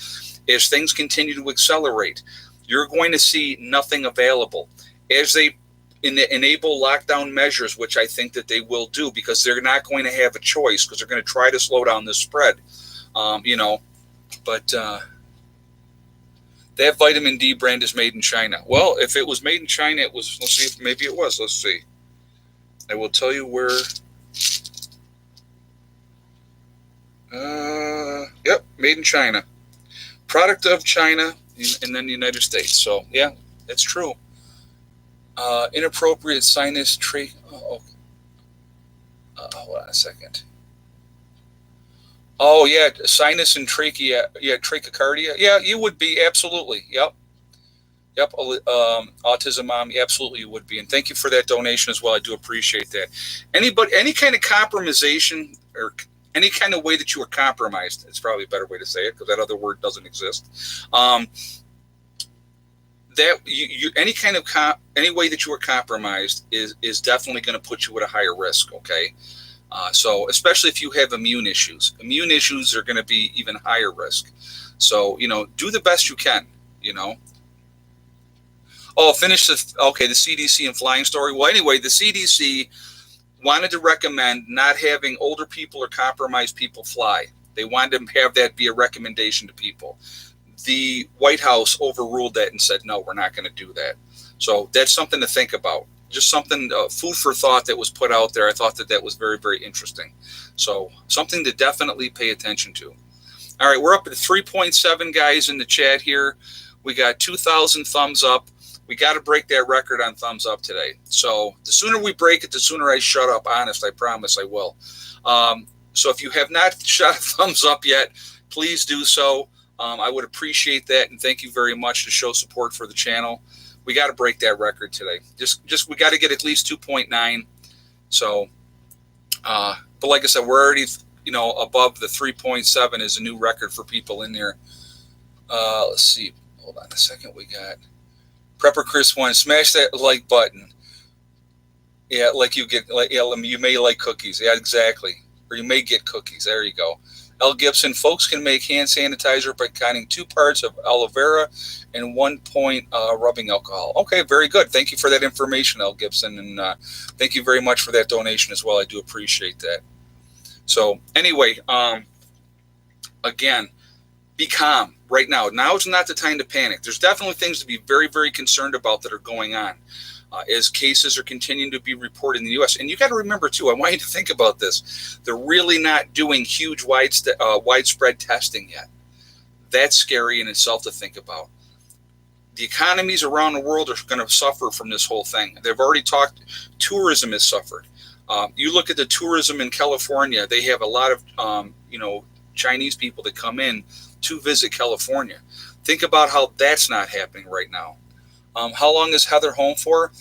As things continue to accelerate, you're going to see nothing available. As they enable lockdown measures, which I think that they will do because they're not going to have a choice because they're going to try to slow down this spread, but that vitamin D brand is made in China. Well, if it was made in China, it was, let's see if maybe it was. Let's see. I will tell you where. Yep, made in China. Product of China and then the United States. So, yeah, it's true. Inappropriate sinus hold on a second. Oh, yeah, sinus and trachycardia. Yeah, you would be, absolutely. Yep, autism mom, absolutely you would be. And thank you for that donation as well. I do appreciate that. Any kind of compromisation or any kind of way that you were compromised, it's probably a better way to say it because that other word doesn't exist. Any way that you were compromised is definitely going to put you at a higher risk, okay? So especially if you have immune issues are going to be even higher risk. So, do the best you can, Oh, finish the CDC and flying story. Well, anyway, the CDC, wanted to recommend not having older people or compromised people fly. They wanted to have that be a recommendation to people. The White House overruled that and said, no, we're not going to do that. So that's something to think about. Just something, food for thought that was put out there. I thought that was very, very interesting. So something to definitely pay attention to. All right, we're up at 3.7 guys in the chat here. We got 2,000 thumbs up. We got to break that record on thumbs up today. So the sooner we break it, the sooner I shut up. Honest, I promise I will. So if you have not shot a thumbs up yet, please do so. I would appreciate that, and thank you very much to show support for the channel. We got to break that record today. Just we got to get at least 2.9. So, but like I said, we're already above the 3.7 is a new record for people in there. Let's see. Hold on a second. We got Prepper Chris 1. Smash that like button. Yeah, like you get you may like cookies. Yeah, exactly. Or you may get cookies. There you go. L. Gibson, folks can make hand sanitizer by counting 2 parts of aloe vera and 1 point rubbing alcohol. Okay, very good. Thank you for that information, L. Gibson, and thank you very much for that donation as well. I do appreciate that. So anyway, again, be calm right now. Now is not the time to panic. There's definitely things to be very, very concerned about that are going on as cases are continuing to be reported in the U.S. And you got to remember, too, I want you to think about this. They're really not doing huge widespread testing yet. That's scary in itself to think about. The economies around the world are going to suffer from this whole thing. They've already talked. Tourism has suffered. You look at the tourism in California. They have a lot of, Chinese people that come in to visit California. Think about how that's not happening right now. How long is Heather home for?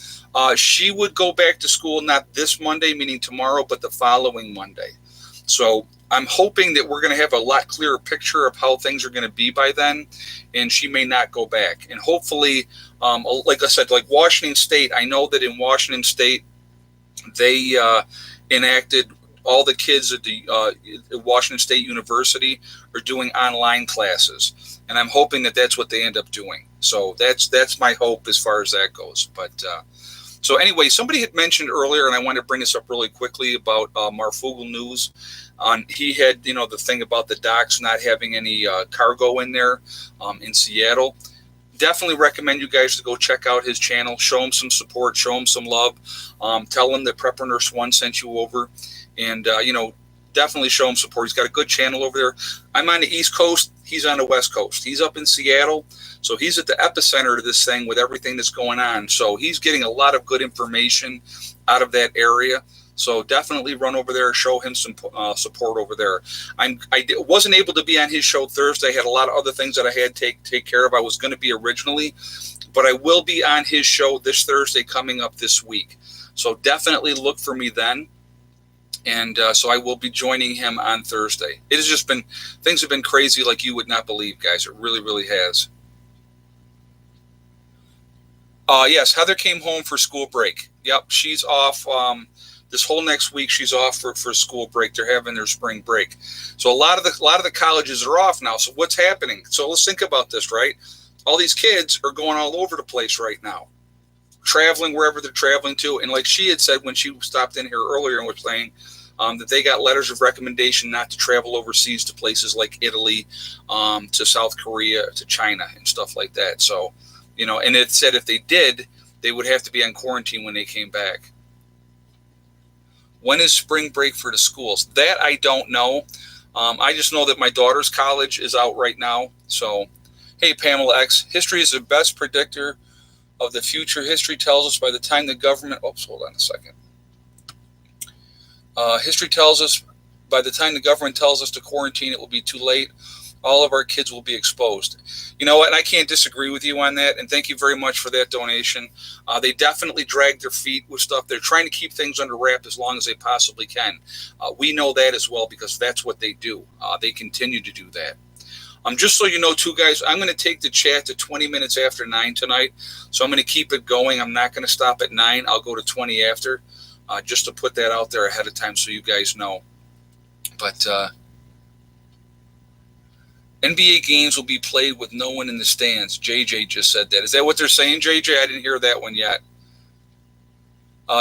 She would go back to school not this Monday, meaning tomorrow, but the following Monday. So I'm hoping that we're going to have a lot clearer picture of how things are going to be by then, and she may not go back. And hopefully, like I said, like Washington State, I know that in Washington State, they enacted all the kids at the Washington State University are doing online classes, and I'm hoping that that's what they end up doing. So that's my hope as far as that goes. But so anyway, somebody had mentioned earlier, and I want to bring this up really quickly about Marfugel News. He had the thing about the docks not having any cargo in there in Seattle. Definitely recommend you guys to go check out his channel, show him some support, show him some love, tell him that Prepper Nurse 1 sent you over, and definitely show him support. He's got a good channel over there. I'm on the East Coast. He's on the West Coast. He's up in Seattle, so he's at the epicenter of this thing with everything that's going on. So he's getting a lot of good information out of that area. So definitely run over there, show him some support over there. I wasn't able to be on his show Thursday. I had a lot of other things that I had to take care of. I was going to be originally, but I will be on his show this Thursday coming up this week. So definitely look for me then. And so I will be joining him on Thursday. It has just been, things have been crazy like you would not believe, guys. It really, really has. Yes, Heather came home for school break. Yep, she's off. This whole next week, she's off for school break. They're having their spring break. So a lot of the colleges are off now. So what's happening? So let's think about this, right? All these kids are going all over the place right now, traveling wherever they're traveling to. And like she had said when she stopped in here earlier and was saying that they got letters of recommendation not to travel overseas to places like Italy, to South Korea, to China and stuff like that. So, and it said if they did, they would have to be on quarantine when they came back. When is spring break for the schools? That I don't know. I just know that my daughter's college is out right now. So, hey, Pamela X, history is the best predictor of the future. History tells us by the time the government, hold on a second. History tells us by the time the government tells us to quarantine, it will be too late. All of our kids will be exposed. You know what? And I can't disagree with you on that. And thank you very much for that donation. They definitely drag their feet with stuff. They're trying to keep things under wrap as long as they possibly can. We know that as well because that's what they do. They continue to do that. Just so you know, too, guys, I'm going to take the chat to 20 minutes after 9 tonight. So I'm going to keep it going. I'm not going to stop at 9. I'll go to 20 after, just to put that out there ahead of time so you guys know. But NBA games will be played with no one in the stands. JJ just said that. Is that what they're saying, JJ? I didn't hear that one yet.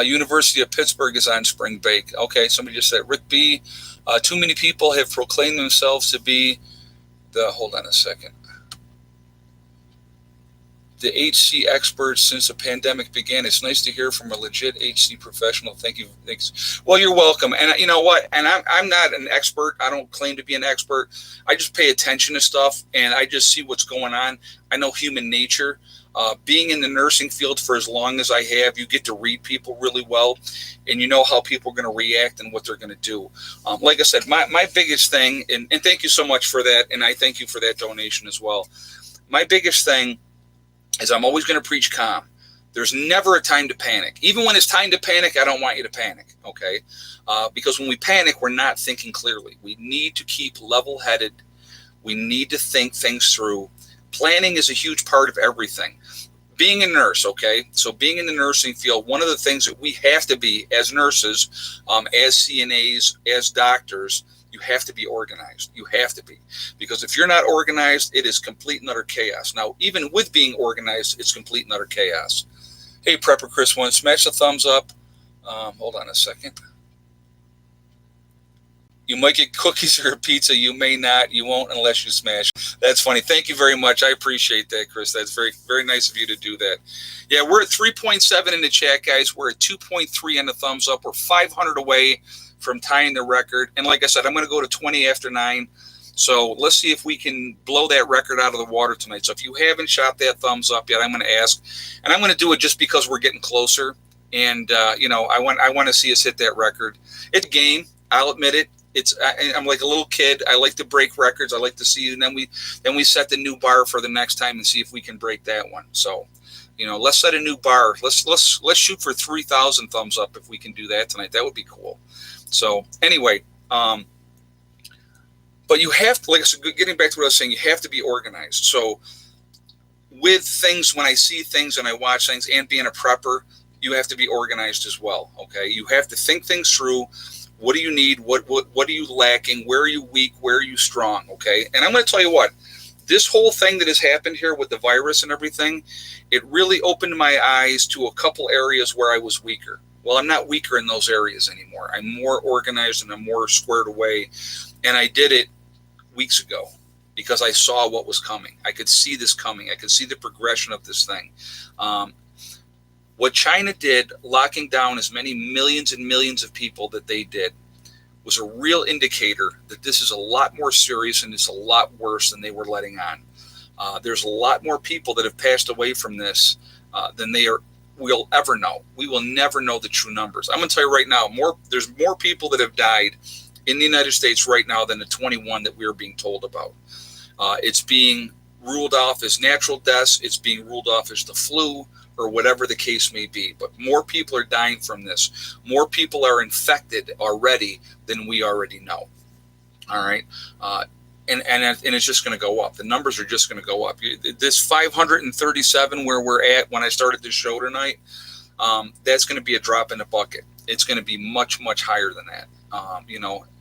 University of Pittsburgh is on spring break. Okay, somebody just said Rick B. Too many people have proclaimed themselves to be hold on a second. The HC experts since the pandemic began. It's nice to hear from a legit HC professional. Thank you. Thanks. Well, you're welcome. And you know what? And I'm not an expert. I don't claim to be an expert. I just pay attention to stuff and I just see what's going on. I know human nature. Being in the nursing field for as long as I have, you get to read people really well, and you know how people are going to react and what they're going to do. Like I said, my biggest thing, and thank you so much for that, and I thank you for that donation as well. My biggest thing is I'm always going to preach calm. There's never a time to panic. Even when it's time to panic, I don't want you to panic, okay? Because when we panic, we're not thinking clearly. We need to keep level-headed. We need to think things through. Planning is a huge part of everything. Being a nurse, okay? So being in the nursing field, one of the things that we have to be as nurses, as CNAs, as doctors, you have to be organized. You have to be. Because if you're not organized, it is complete and utter chaos. Now, even with being organized, it's complete and utter chaos. Hey, Prepper Chris 1, smash the thumbs up. Hold on a second. You might get cookies or a pizza. You may not. You won't unless you smash. That's funny. Thank you very much. I appreciate that, Chris. That's very, very nice of you to do that. Yeah, we're at 3.7 in the chat, guys. We're at 2.3 on the thumbs up. We're 500 away from tying the record. And like I said, I'm going to go to 20 after 9. So let's see if we can blow that record out of the water tonight. So if you haven't shot that thumbs up yet, I'm going to ask. And I'm going to do it just because we're getting closer. And, I want to see us hit that record. It's a game. I'll admit it. I'm like a little kid. I like to break records. I like to see, and then we set the new bar for the next time and see if we can break that one. So, let's set a new bar. Let's shoot for 3,000 thumbs up if we can do that tonight. That would be cool. So anyway, but you have to, like I said, getting back to what I was saying, you have to be organized. So with things, when I see things and I watch things, and being a prepper, you have to be organized as well. Okay, you have to think things through. What do you need? What are you lacking? Where are you weak? Where are you strong? Okay. And I'm going to tell you what, this whole thing that has happened here with the virus and everything, it really opened my eyes to a couple areas where I was weaker. Well, I'm not weaker in those areas anymore. I'm more organized and I'm more squared away. And I did it weeks ago because I saw what was coming. I could see this coming. I could see the progression of this thing. What China did, locking down as many millions and millions of people that they did, was a real indicator that this is a lot more serious and it's a lot worse than they were letting on. There's a lot more people that have passed away from this than we'll ever know. We will never know the true numbers. I'm going to tell you right now, there's more people that have died in the United States right now than the 21 that we are being told about. It's being ruled off as natural deaths. It's being ruled off as the flu, or whatever the case may be. But more people are dying from this. More people are infected already than we already know. All right. And it's just going to go up. The numbers are just going to go up. This 537 where we're at when I started this show tonight, that's going to be a drop in the bucket. It's going to be much, much higher than that.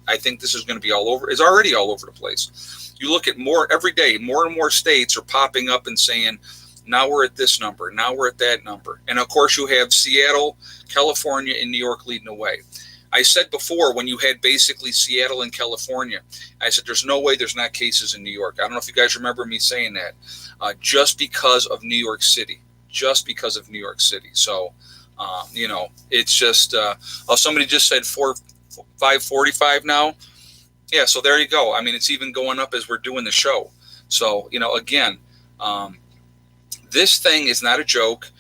I think this is going to be all over. It's already all over the place. You look at every day, more and more states are popping up and saying, now we're at this number. Now we're at that number. And of course, you have Seattle, California, and New York leading the way. I said before, when you had basically Seattle and California, I said, there's no way there's not cases in New York. I don't know if you guys remember me saying that. Just because of New York City. Just because of New York City. So, it's just, somebody just said 545 now. Yeah, so there you go. I mean, it's even going up as we're doing the show. So, again, this thing is not a joke.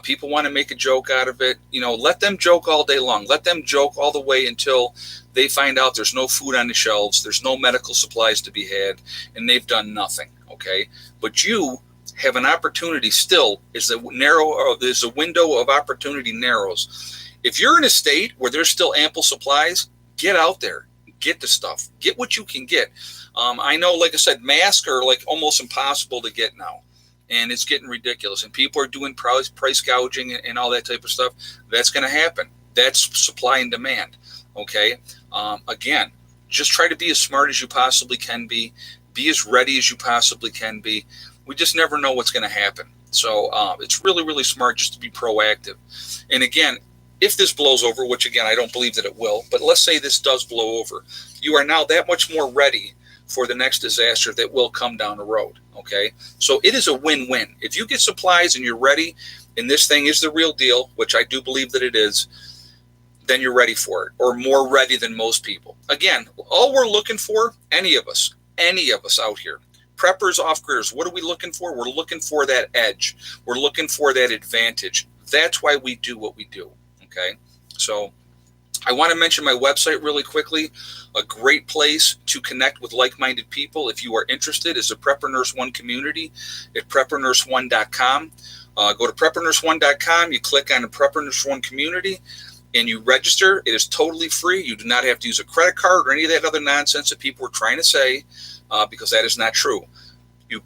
People want to make a joke out of it. Let them joke all day long. Let them joke all the way until they find out there's no food on the shelves, there's no medical supplies to be had, and they've done nothing. Okay, but you have an opportunity still. There's a window of opportunity narrows. If you're in a state where there's still ample supplies, get out there, get the stuff, get what you can get. I know, like I said, masks are like almost impossible to get now. And it's getting ridiculous. And people are doing price gouging and all that type of stuff. That's going to happen. That's supply and demand. Okay. Again, just try to be as smart as you possibly can be. Be as ready as you possibly can be. We just never know what's going to happen. So it's really, really smart just to be proactive. And again, if this blows over, which again, I don't believe that it will, but let's say this does blow over, you are now that much more ready for the next disaster that will come down the road. Okay. So it is a win-win. If you get supplies and you're ready, and this thing is the real deal, which I do believe that it is, then you're ready for it, or more ready than most people. Again, all we're looking for, any of us out here, preppers, off-gridders, what are we looking for? We're looking for that edge. We're looking for that advantage. That's why we do what we do. Okay. So I want to mention my website really quickly. A great place to connect with like-minded people, if you are interested, is the Prepper Nurse One community at preppernurse1.com. Go to preppernurse1.com. You click on the Prepper Nurse One community, and you register. It is totally free. You do not have to use a credit card or any of that other nonsense that people are trying to say, because that is not true. You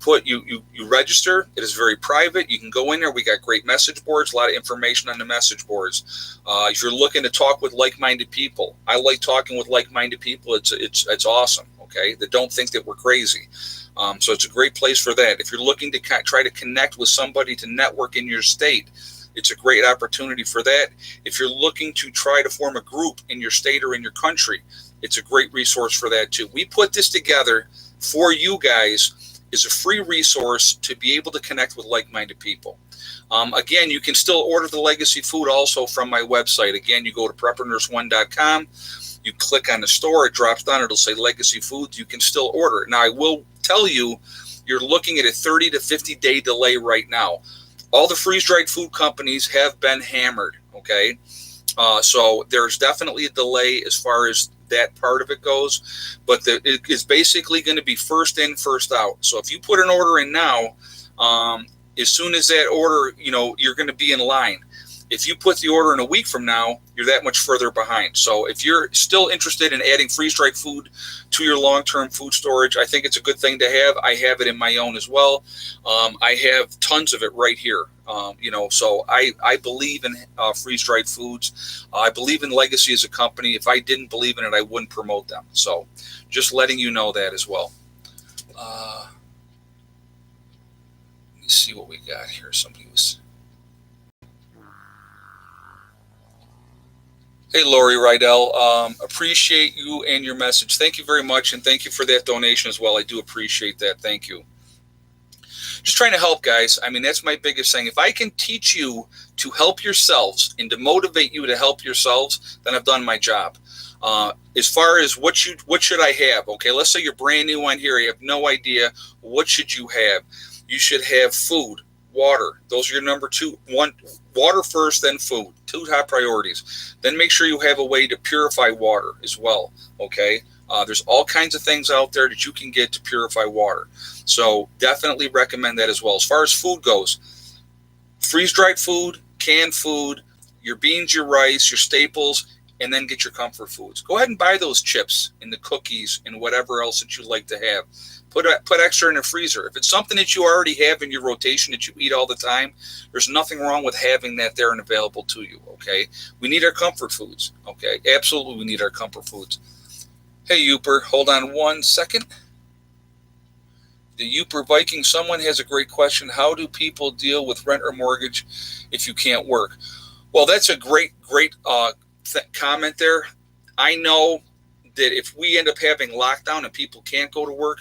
register. It is very private. You can go in there. We got great message boards, a lot of information on the message boards. If you're looking to talk with like-minded people, I like talking with like-minded people. It's awesome. Okay, that don't think that we're crazy. So it's a great place for that. If you're looking to try to connect with somebody to network in your state, it's a great opportunity for that. If you're looking to try to form a group in your state or in your country, it's a great resource for that too. We put this together for you guys as a free resource to be able to connect with like-minded people. Again, you can still order the legacy food also from my website. Again, you go to preppernurse1.com, you click on the store, it drops down, it'll say legacy foods. You can still order it. Now, I will tell you, you're looking at a 30 to 50 day delay right now. All the freeze-dried food companies have been hammered, okay? So there's definitely a delay as far as that part of it goes, but it is basically going to be first in, first out. So if you put an order in now, as soon as that order, you're going to be in line. If you put the order in a week from now, you're that much further behind. So if you're still interested in adding freeze-dried food to your long-term food storage, I think it's a good thing to have. I have it in my own as well. I have tons of it right here. So I believe in freeze-dried foods. I believe in Legacy as a company. If I didn't believe in it, I wouldn't promote them. So just letting you know that as well. Let me see what we got here. Somebody was... Hey, Lori Rydell, appreciate you and your message. Thank you very much, and thank you for that donation as well. I do appreciate that. Thank you. Just trying to help, guys. I mean, that's my biggest thing. If I can teach you to help yourselves and to motivate you to help yourselves, then I've done my job. As far as what should I have? Okay, let's say you're brand new on here. You have no idea. What should you have? You should have food, water. Those are your number two. One, water first, then food. Two top priorities. Then make sure you have a way to purify water as well. Okay. There's all kinds of things out there that you can get to purify water. So definitely recommend that as well. As far as food goes, freeze-dried food, canned food, your beans, your rice, your staples, and then get your comfort foods. Go ahead and buy those chips and the cookies and whatever else that you like to have. Put extra in the freezer. If it's something that you already have in your rotation that you eat all the time, there's nothing wrong with having that there and available to you, okay? We need our comfort foods, okay? Absolutely, we need our comfort foods. Hey, Uper, hold on one second. The Uper Viking, someone has a great question. How do people deal with rent or mortgage if you can't work? Well, that's a great comment there. I know that if we end up having lockdown and people can't go to work,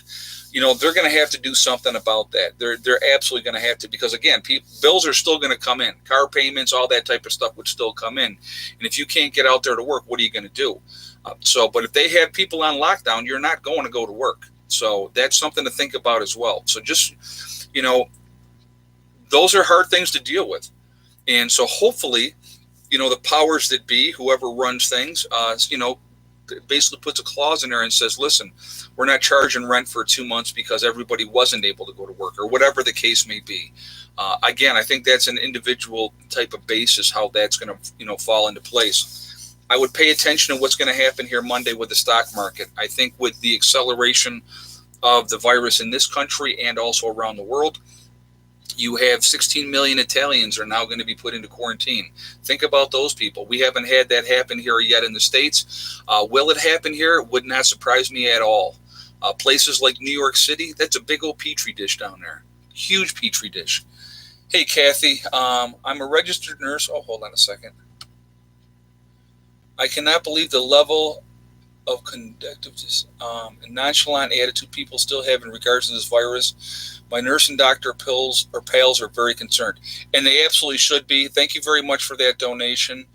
they're going to have to do something about that. They're absolutely going to have to, because again, bills are still going to come in. Car payments, all that type of stuff would still come in. And if you can't get out there to work, what are you going to do? But if they have people on lockdown, you're not going to go to work. So that's something to think about as well. So just, those are hard things to deal with. And so hopefully, the powers that be, whoever runs things, basically puts a clause in there and says, listen, we're not charging rent for 2 months because everybody wasn't able to go to work, or whatever the case may be. Again, I think that's an individual type of basis how that's going to, fall into place. I would pay attention to what's going to happen here Monday with the stock market. I think with the acceleration of the virus in this country and also around the world, you have 16 million Italians are now going to be put into quarantine. Think about those people. We haven't had that happen here yet in the States. Will it happen here? It would not surprise me at all. Places like New York City, that's a big old petri dish down there. Huge petri dish. Hey, Kathy, I'm a registered nurse. Oh, hold on a second. I cannot believe the level of conductiveness and nonchalant attitude people still have in regards to this virus. My nurse and doctor pals are very concerned, and they absolutely should be. Thank you very much for that donation.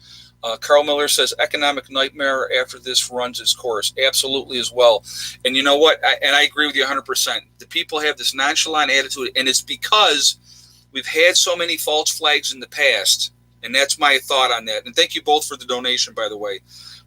Carl Miller says economic nightmare after this runs its course. Absolutely as well. And you know what? I agree with you 100%. The people have this nonchalant attitude, and it's because we've had so many false flags in the past. And that's my thought on that. And thank you both for the donation, by the way.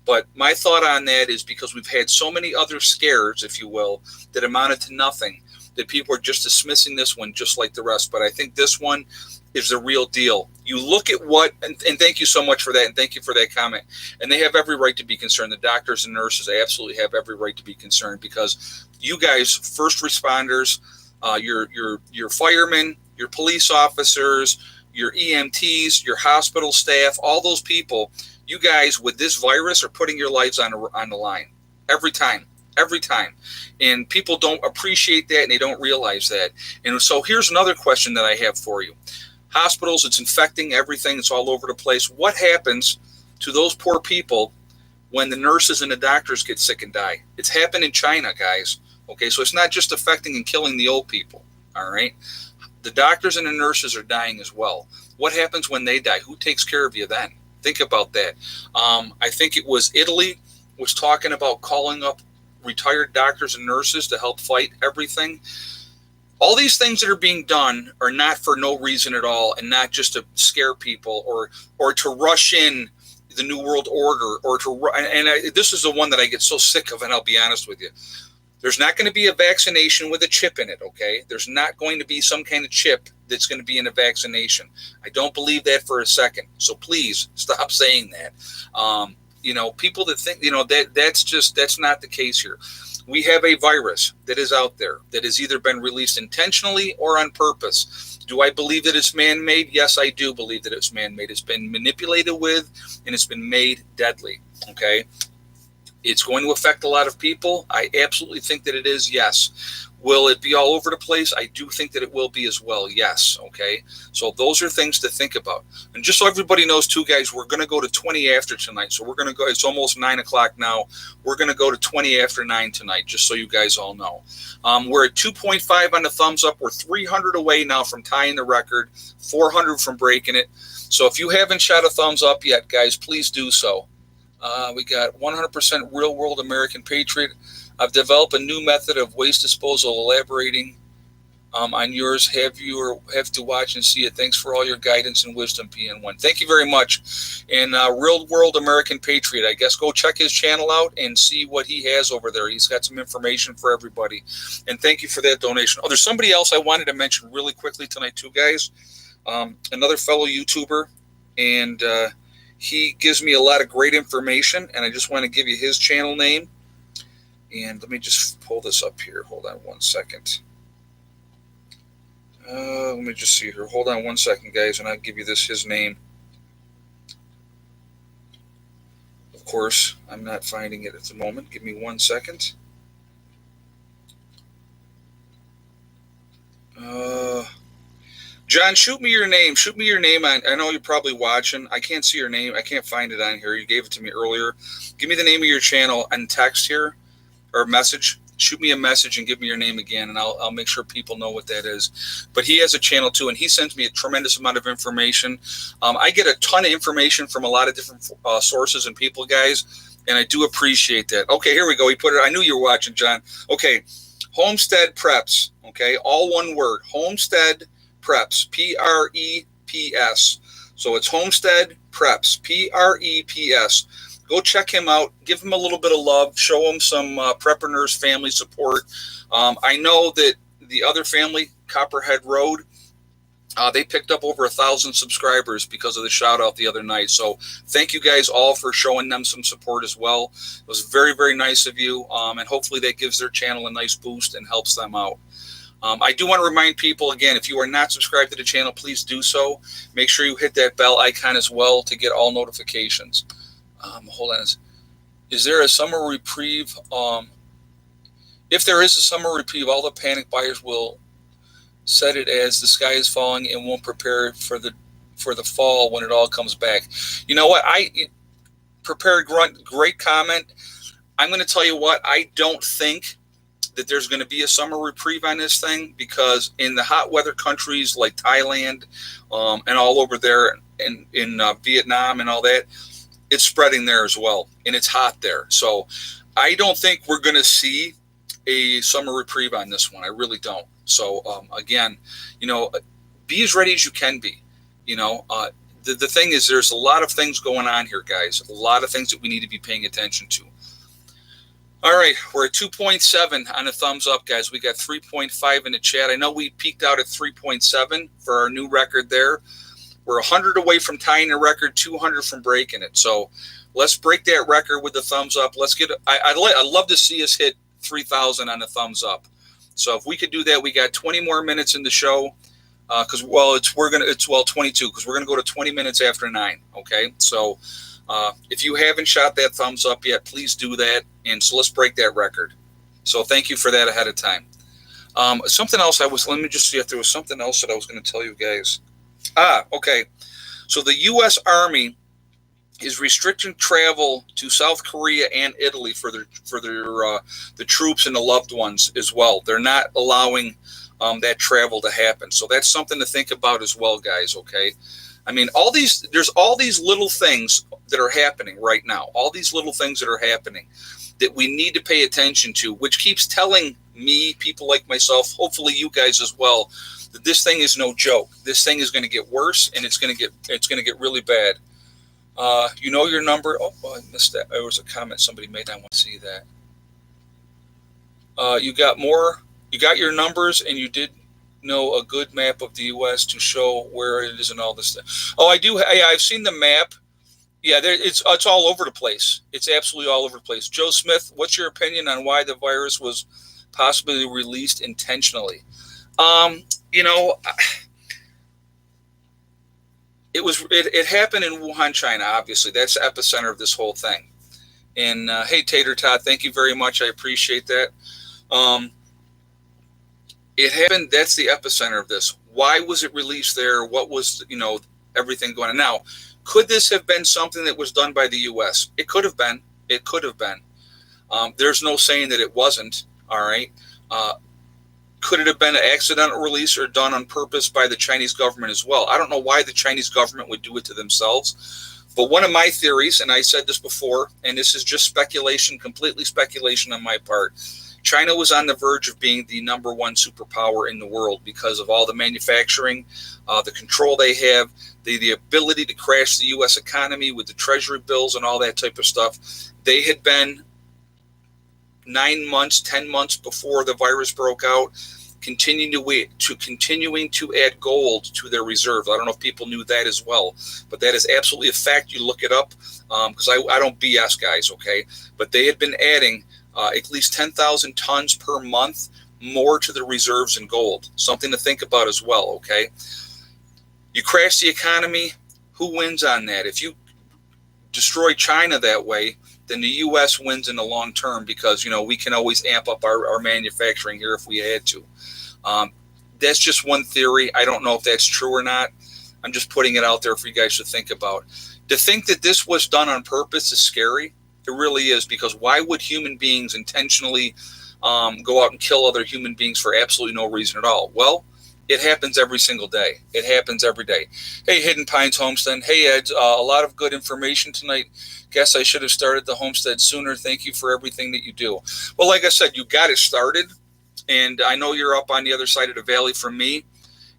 But my thought on that is because we've had so many other scares, if you will, that amounted to nothing, that people are just dismissing this one just like the rest. But I think this one is the real deal. You look at what, and thank you so much for that, and thank you for that comment. And they have every right to be concerned. The doctors and nurses absolutely have every right to be concerned because you guys, first responders, your firemen, your police officers, your EMTs, your hospital staff, all those people, you guys with this virus are putting your lives on the line every time. And people don't appreciate that and they don't realize that. And so here's another question that I have for you. Hospitals, it's infecting everything. It's all over the place. What happens to those poor people when the nurses and the doctors get sick and die? It's happened in China, guys. Okay, so it's not just affecting and killing the old people. All right. The doctors and the nurses are dying as well. What happens when they die? Who takes care of you then? Think about that. I think it was Italy was talking about calling up retired doctors and nurses to help fight everything. All these things that are being done are not for no reason at all, and not just to scare people or to rush in the New World Order this is the one that I get so sick of, and I'll be honest with you. There's not going to be a vaccination with a chip in it, okay? There's not going to be some kind of chip that's going to be in a vaccination. I don't believe that for a second. So please stop saying that. People that think, that's not the case here. We have a virus that is out there that has either been released intentionally or on purpose. Do I believe that it's man-made? Yes, I do believe that it's man-made. It's been manipulated with, and it's been made deadly, okay? It's going to affect a lot of people. I absolutely think that it is, yes. Will it be all over the place? I do think that it will be as well, yes, okay? So those are things to think about. And just so everybody knows too, guys, we're going to go to 20 after tonight. So we're going to go, it's almost 9 o'clock now. We're going to go to 20 after 9 tonight, just so you guys all know. We're at 2.5 on the thumbs up. We're 300 away now from tying the record, 400 from breaking it. So if you haven't shot a thumbs up yet, guys, please do so. We got 100% real world American Patriot. I've developed a new method of waste disposal, elaborating on yours. Have to watch and see it. Thanks for all your guidance and wisdom, PN1. Thank you very much. And Real World American Patriot, I guess go check his channel out and see what he has over there. He's got some information for everybody. And thank you for that donation. Oh, there's somebody else I wanted to mention really quickly tonight too, guys. Another fellow YouTuber, and he gives me a lot of great information, and I just want to give you his channel name. And let me just pull this up here. Hold on one second. Let me just see here. Hold on one second, guys, and I'll give you his name. Of course, I'm not finding it at the moment. Give me 1 second. John, shoot me your name. Shoot me your name. I know you're probably watching. I can't see your name. I can't find it on here. You gave it to me earlier. Give me the name of your channel and text here or message. Shoot me a message and give me your name again, and I'll make sure people know what that is. But he has a channel too, and he sends me a tremendous amount of information. I get a ton of information from a lot of different sources and people, guys, and I do appreciate that. Okay, here we go. He put it. I knew you were watching, John. Okay, Homestead Preps. Okay, all one word. Homestead Preps. Preps. So it's Homestead Preps. Preps. Go check him out. Give him a little bit of love. Show him some Preppreneurs family support. I know that the other family, Copperhead Road, they picked up over 1,000 subscribers because of the shout out the other night. So thank you guys all for showing them some support as well. It was very, very nice of you. And hopefully that gives their channel a nice boost and helps them out. I do want to remind people, again, if you are not subscribed to the channel, please do so. Make sure you hit that bell icon as well to get all notifications. Hold on. Is there a summer reprieve? If there is a summer reprieve, all the panic buyers will set it as the sky is falling and won't prepare for the fall when it all comes back. You know what? Prepared Grunt, great comment. I'm going to tell you what, I don't think that there's going to be a summer reprieve on this thing, because in the hot weather countries like Thailand and all over there in Vietnam and all that, it's spreading there as well, and it's hot there. So I don't think we're going to see a summer reprieve on this one. I really don't. So again, be as ready as you can be. The thing is, there's a lot of things going on here, guys. A lot of things that we need to be paying attention to. All right, we're at 2.7 on a thumbs up, guys. We got 3.5 in the chat. I know we peaked out at 3.7 for our new record there. We're 100 away from tying a record, 200 from breaking it. So let's break that record with the thumbs up. Let's get. I'd love to see us hit 3,000 on a thumbs up. So if we could do that, we got 20 more minutes in the show. It's 22, because we're gonna go to 20 minutes after 9. Okay, so. If you haven't shot that thumbs up yet, please do that. And so let's break that record. So thank you for that ahead of time. Something else let me just see if there was something else that I was going to tell you guys. Okay. So the U.S. Army is restricting travel to South Korea and Italy for the troops and the loved ones as well. They're not allowing that travel to happen. So that's something to think about as well, guys. Okay. I mean, there's all these little things that are happening right now, all these little things that are happening that we need to pay attention to, which keeps telling me, people like myself, hopefully you guys as well, that this thing is no joke. This thing is going to get worse, and it's going to get really bad. Your number. Oh, I missed that. There was a comment somebody made. I want to see that. You got more. You got your numbers, and you did know a good map of the U.S. to show where it is and all this stuff. Oh, I do. I've seen the map. Yeah, it's all over the place. It's absolutely all over the place. Joe Smith, what's your opinion on why the virus was possibly released intentionally? It happened in Wuhan, China. Obviously, that's the epicenter of this whole thing. And hey, Tater Todd, thank you very much. I appreciate that. It happened. That's the epicenter of this. Why was it released there? What was, everything going on? Now, could this have been something that was done by the U.S.? It could have been. It could have been. There's no saying that it wasn't. All right. Could it have been an accidental release or done on purpose by the Chinese government as well? I don't know why the Chinese government would do it to themselves. But one of my theories, and I said this before, and this is just speculation, completely speculation on my part, China was on the verge of being the number one superpower in the world because of all the manufacturing, the control they have, the ability to crash the U.S. economy with the treasury bills and all that type of stuff. They had been 9 months, 10 months before the virus broke out, continuing to add gold to their reserves. I don't know if people knew that as well, but that is absolutely a fact. You look it up, because I don't BS, guys, okay? But they had been adding at least 10,000 tons per month more to the reserves in gold. Something to think about as well, okay? You crash the economy, who wins on that? If you destroy China that way, then the U.S. wins in the long term because, we can always amp up our manufacturing here if we had to. That's just one theory. I don't know if that's true or not. I'm just putting it out there for you guys to think about. To think that this was done on purpose is scary. It really is, because why would human beings intentionally go out and kill other human beings for absolutely no reason at all? Well, it happens every single day. It happens every day. Hey, Hidden Pines Homestead. Hey, Ed, a lot of good information tonight. Guess I should have started the homestead sooner. Thank you for everything that you do. Well, like I said, you got it started, and I know you're up on the other side of the valley from me,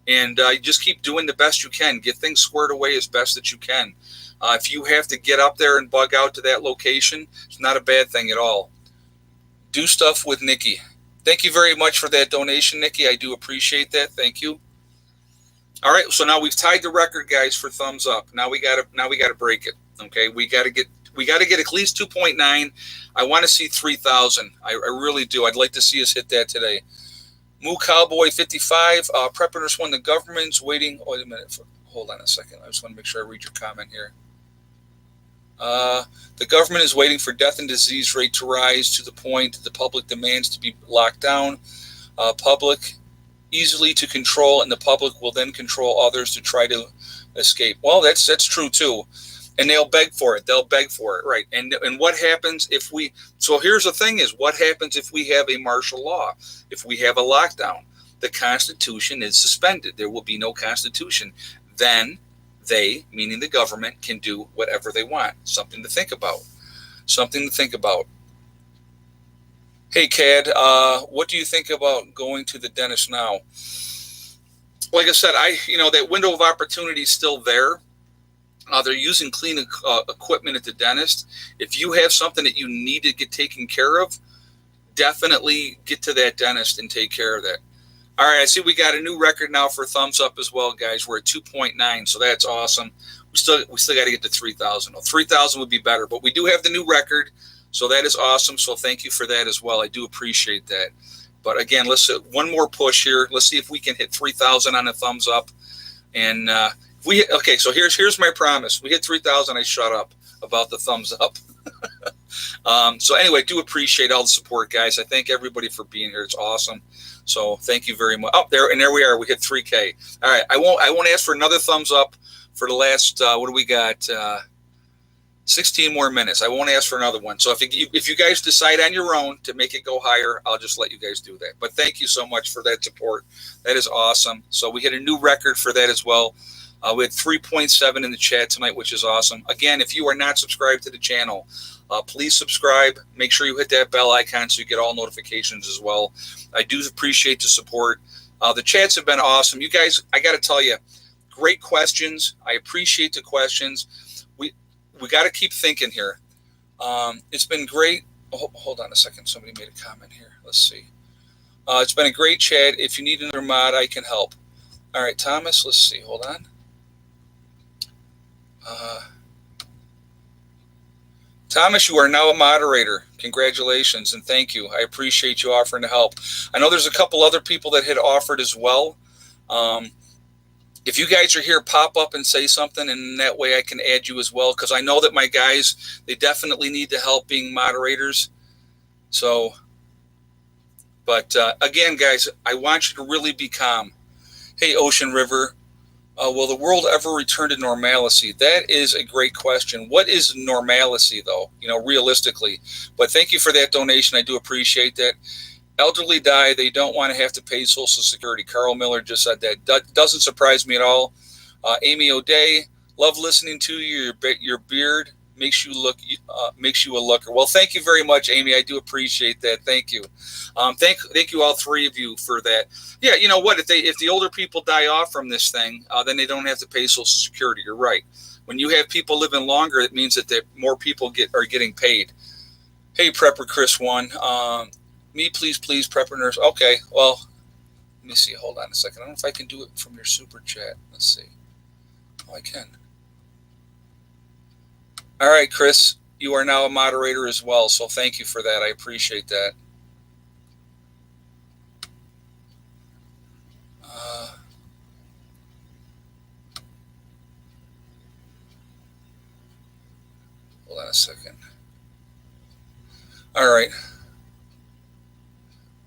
and you just keep doing the best you can. Get things squared away as best that you can. If you have to get up there and bug out to that location, it's not a bad thing at all. Do stuff with Nikki. Thank you very much for that donation, Nikki. I do appreciate that. Thank you. All right, so now we've tied the record, guys, for thumbs up. Now we gotta break it. Okay, we gotta get at least 2.9. I want to see 3,000. I really do. I'd like to see us hit that today. Moo Cowboy 55. Preppers won. The government's waiting. Oh, wait a minute. Hold on a second. I just want to make sure I read your comment here. The government is waiting for death and disease rate to rise to the point that the public demands to be locked down. Public easily to control, and the public will then control others to try to escape. Well, that's true too. And they'll beg for it. They'll beg for it, right? And what happens if we? So here's the thing: is what happens if we have a martial law? If we have a lockdown, the Constitution is suspended. There will be no Constitution. Then they, meaning the government, can do whatever they want. Something to think about. Something to think about. Hey, Cad, what do you think about going to the dentist now? Like I said, that window of opportunity is still there. They're using clean equipment at the dentist. If you have something that you need to get taken care of, definitely get to that dentist and take care of that. All right, I see we got a new record now for thumbs up as well, guys. We're at 2.9, so that's awesome. We still got to get to 3,000. Well, 3,000 would be better, but we do have the new record, so that is awesome. So thank you for that as well. I do appreciate that. But again, let's one more push here. Let's see if we can hit 3,000 on a thumbs up. And so here's my promise. We hit 3,000. I shut up about the thumbs up. So anyway, do appreciate all the support, guys. I thank everybody for being here. It's awesome. So thank you very much. There we are. We hit 3K. All right. I won't ask for another thumbs up for the last. What do we got? 16 more minutes. I won't ask for another one. So if you guys decide on your own to make it go higher, I'll just let you guys do that. But thank you so much for that support. That is awesome. So we hit a new record for that as well. We had 3.7 in the chat tonight, which is awesome. Again, if you are not subscribed to the channel, please subscribe. Make sure you hit that bell icon so you get all notifications as well. I do appreciate the support. The chats have been awesome. You guys, I got to tell you, great questions. I appreciate the questions. We got to keep thinking here. It's been great. Hold on a second. Somebody made a comment here. Let's see. It's been a great chat. If you need another mod, I can help. All right, Thomas, let's see. Hold on. Thomas, you are now a moderator. Congratulations and thank you. I appreciate you offering to help. I know there's a couple other people that had offered as well. If you guys are here, pop up and say something, and that way I can add you as well, because I know that my guys, they definitely need the help being moderators. So, but again, guys, I want you to really be calm. Hey, Ocean River, will the world ever return to normalcy? That is a great question. What is normalcy, though, realistically? But thank you for that donation. I do appreciate that. Elderly die, they don't want to have to pay Social Security. Carl Miller just said that. That doesn't surprise me at all. Amy O'Day, love listening to you. Your beard makes you a looker. Well, thank you very much, Amy. I do appreciate that. Thank you. Thank you all three of you for that. Yeah, you know what? If the older people die off from this thing, then they don't have to pay Social Security. You're right. When you have people living longer, it means that more people are getting paid. Hey, Prepper Chris 1. Me, please, Prepper Nurse. Okay, well, let me see. Hold on a second. I don't know if I can do it from your super chat. Let's see. Oh, I can. All right, Chris, you are now a moderator as well, so thank you for that. I appreciate that. Hold on a second. All right.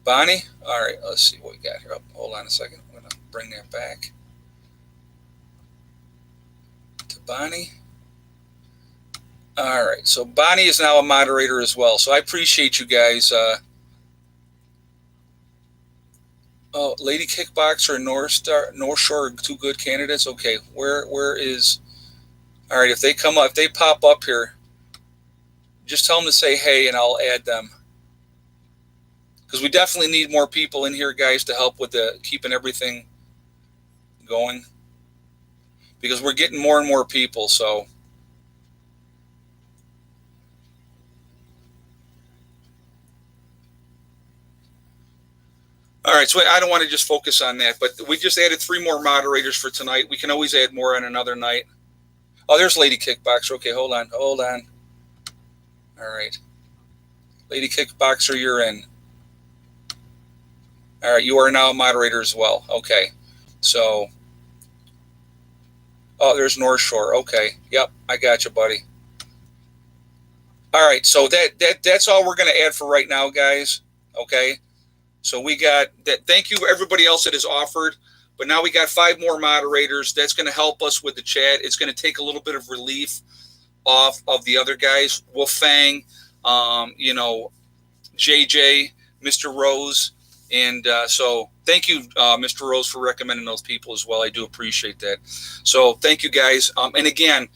Bonnie? All right, let's see what we got here. Hold on a second. I'm going to bring that back to Bonnie. All right, so Bonnie is now a moderator as well. So I appreciate you guys. Lady Kickboxer and North Shore are two good candidates. Okay, where is? All right, if they come up, if they pop up here, just tell them to say hey, and I'll add them. Because we definitely need more people in here, guys, to help with keeping everything going. Because we're getting more and more people, so. All right, so I don't want to just focus on that, but we just added 3 more moderators for tonight. We can always add more on another night. Oh, there's Lady Kickboxer. Okay, hold on. All right. Lady Kickboxer, you're in. All right, you are now a moderator as well. Okay, so, there's North Shore. Okay, yep, I got you, buddy. All right, so that's all we're going to add for right now, guys. Okay, so we got that. Thank you everybody else that has offered, but now we got 5 more moderators. That's going to help us with the chat. It's going to take a little bit of relief off of the other guys, Wolfang, JJ, Mr. Rose. And so thank you, Mr. Rose, for recommending those people as well. I do appreciate that. So thank you, guys. And again,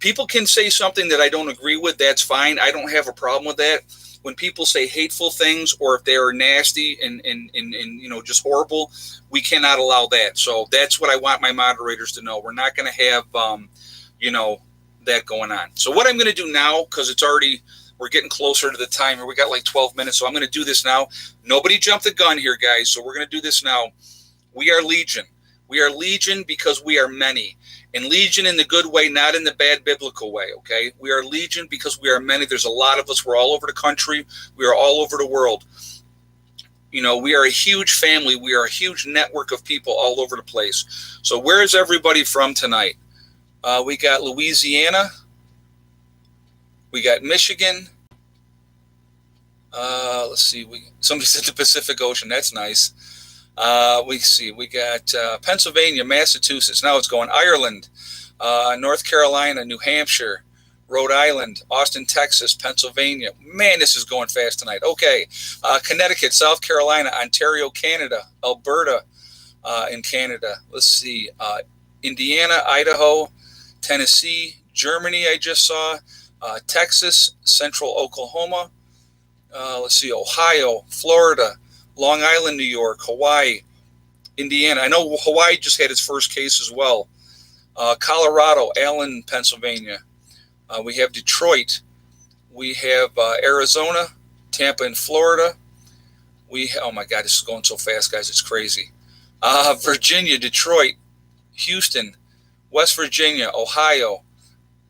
people can say something that I don't agree with. That's fine. I don't have a problem with that. When people say hateful things, or if they are nasty and just horrible, we cannot allow that. So that's what I want my moderators to know. We're not going to have that going on. So what I'm going to do now, because we're getting closer to the time here. We got like 12 minutes, so I'm going to do this now. Nobody jump the gun here, guys. So we're going to do this now. We are Legion. We are Legion because we are many. And Legion in the good way, not in the bad biblical way, okay? We are Legion because we are many. There's a lot of us. We're all over the country. We are all over the world. We are a huge family. We are a huge network of people all over the place. So where is everybody from tonight? We got Louisiana. We got Michigan. Let's see. Somebody said the Pacific Ocean. That's nice. We got Pennsylvania, Massachusetts. Now it's going Ireland, North Carolina, New Hampshire, Rhode Island, Austin, Texas, Pennsylvania. Man, this is going fast tonight. Okay. Connecticut, South Carolina, Ontario, Canada, Alberta in Canada. Let's see. Indiana, Idaho, Tennessee, Germany, I just saw. Texas, Central Oklahoma. Let's see. Ohio, Florida, Long Island, New York, Hawaii, Indiana. I know Hawaii just had its first case as well. Colorado, Allen, Pennsylvania. We have Detroit. We have Arizona, Tampa, and Florida. Oh my God, this is going so fast, guys. It's crazy. Virginia, Detroit, Houston, West Virginia, Ohio.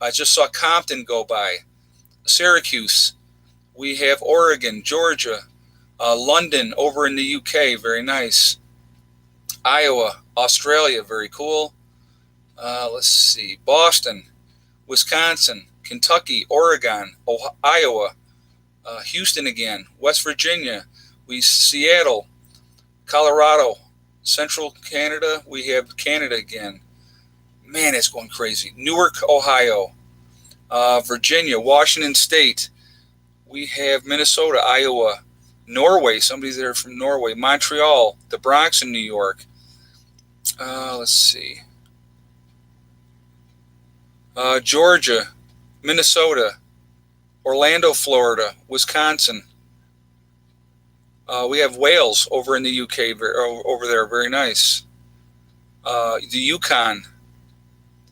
I just saw Compton go by. Syracuse. We have Oregon, Georgia, London over in the UK. Very nice. Iowa, Australia. Very cool. Let's see. Boston, Wisconsin, Kentucky, Oregon, Iowa, Houston again, West Virginia. Seattle, Colorado, Central Canada. We have Canada again. Man, it's going crazy. Newark, Ohio, Virginia, Washington State. We have Minnesota, Iowa, Norway. Somebody's there from Norway. Montreal, the Bronx in New York. Let's see. Georgia, Minnesota, Orlando, Florida, Wisconsin. We have Wales over in the UK, over there. Very nice. The Yukon,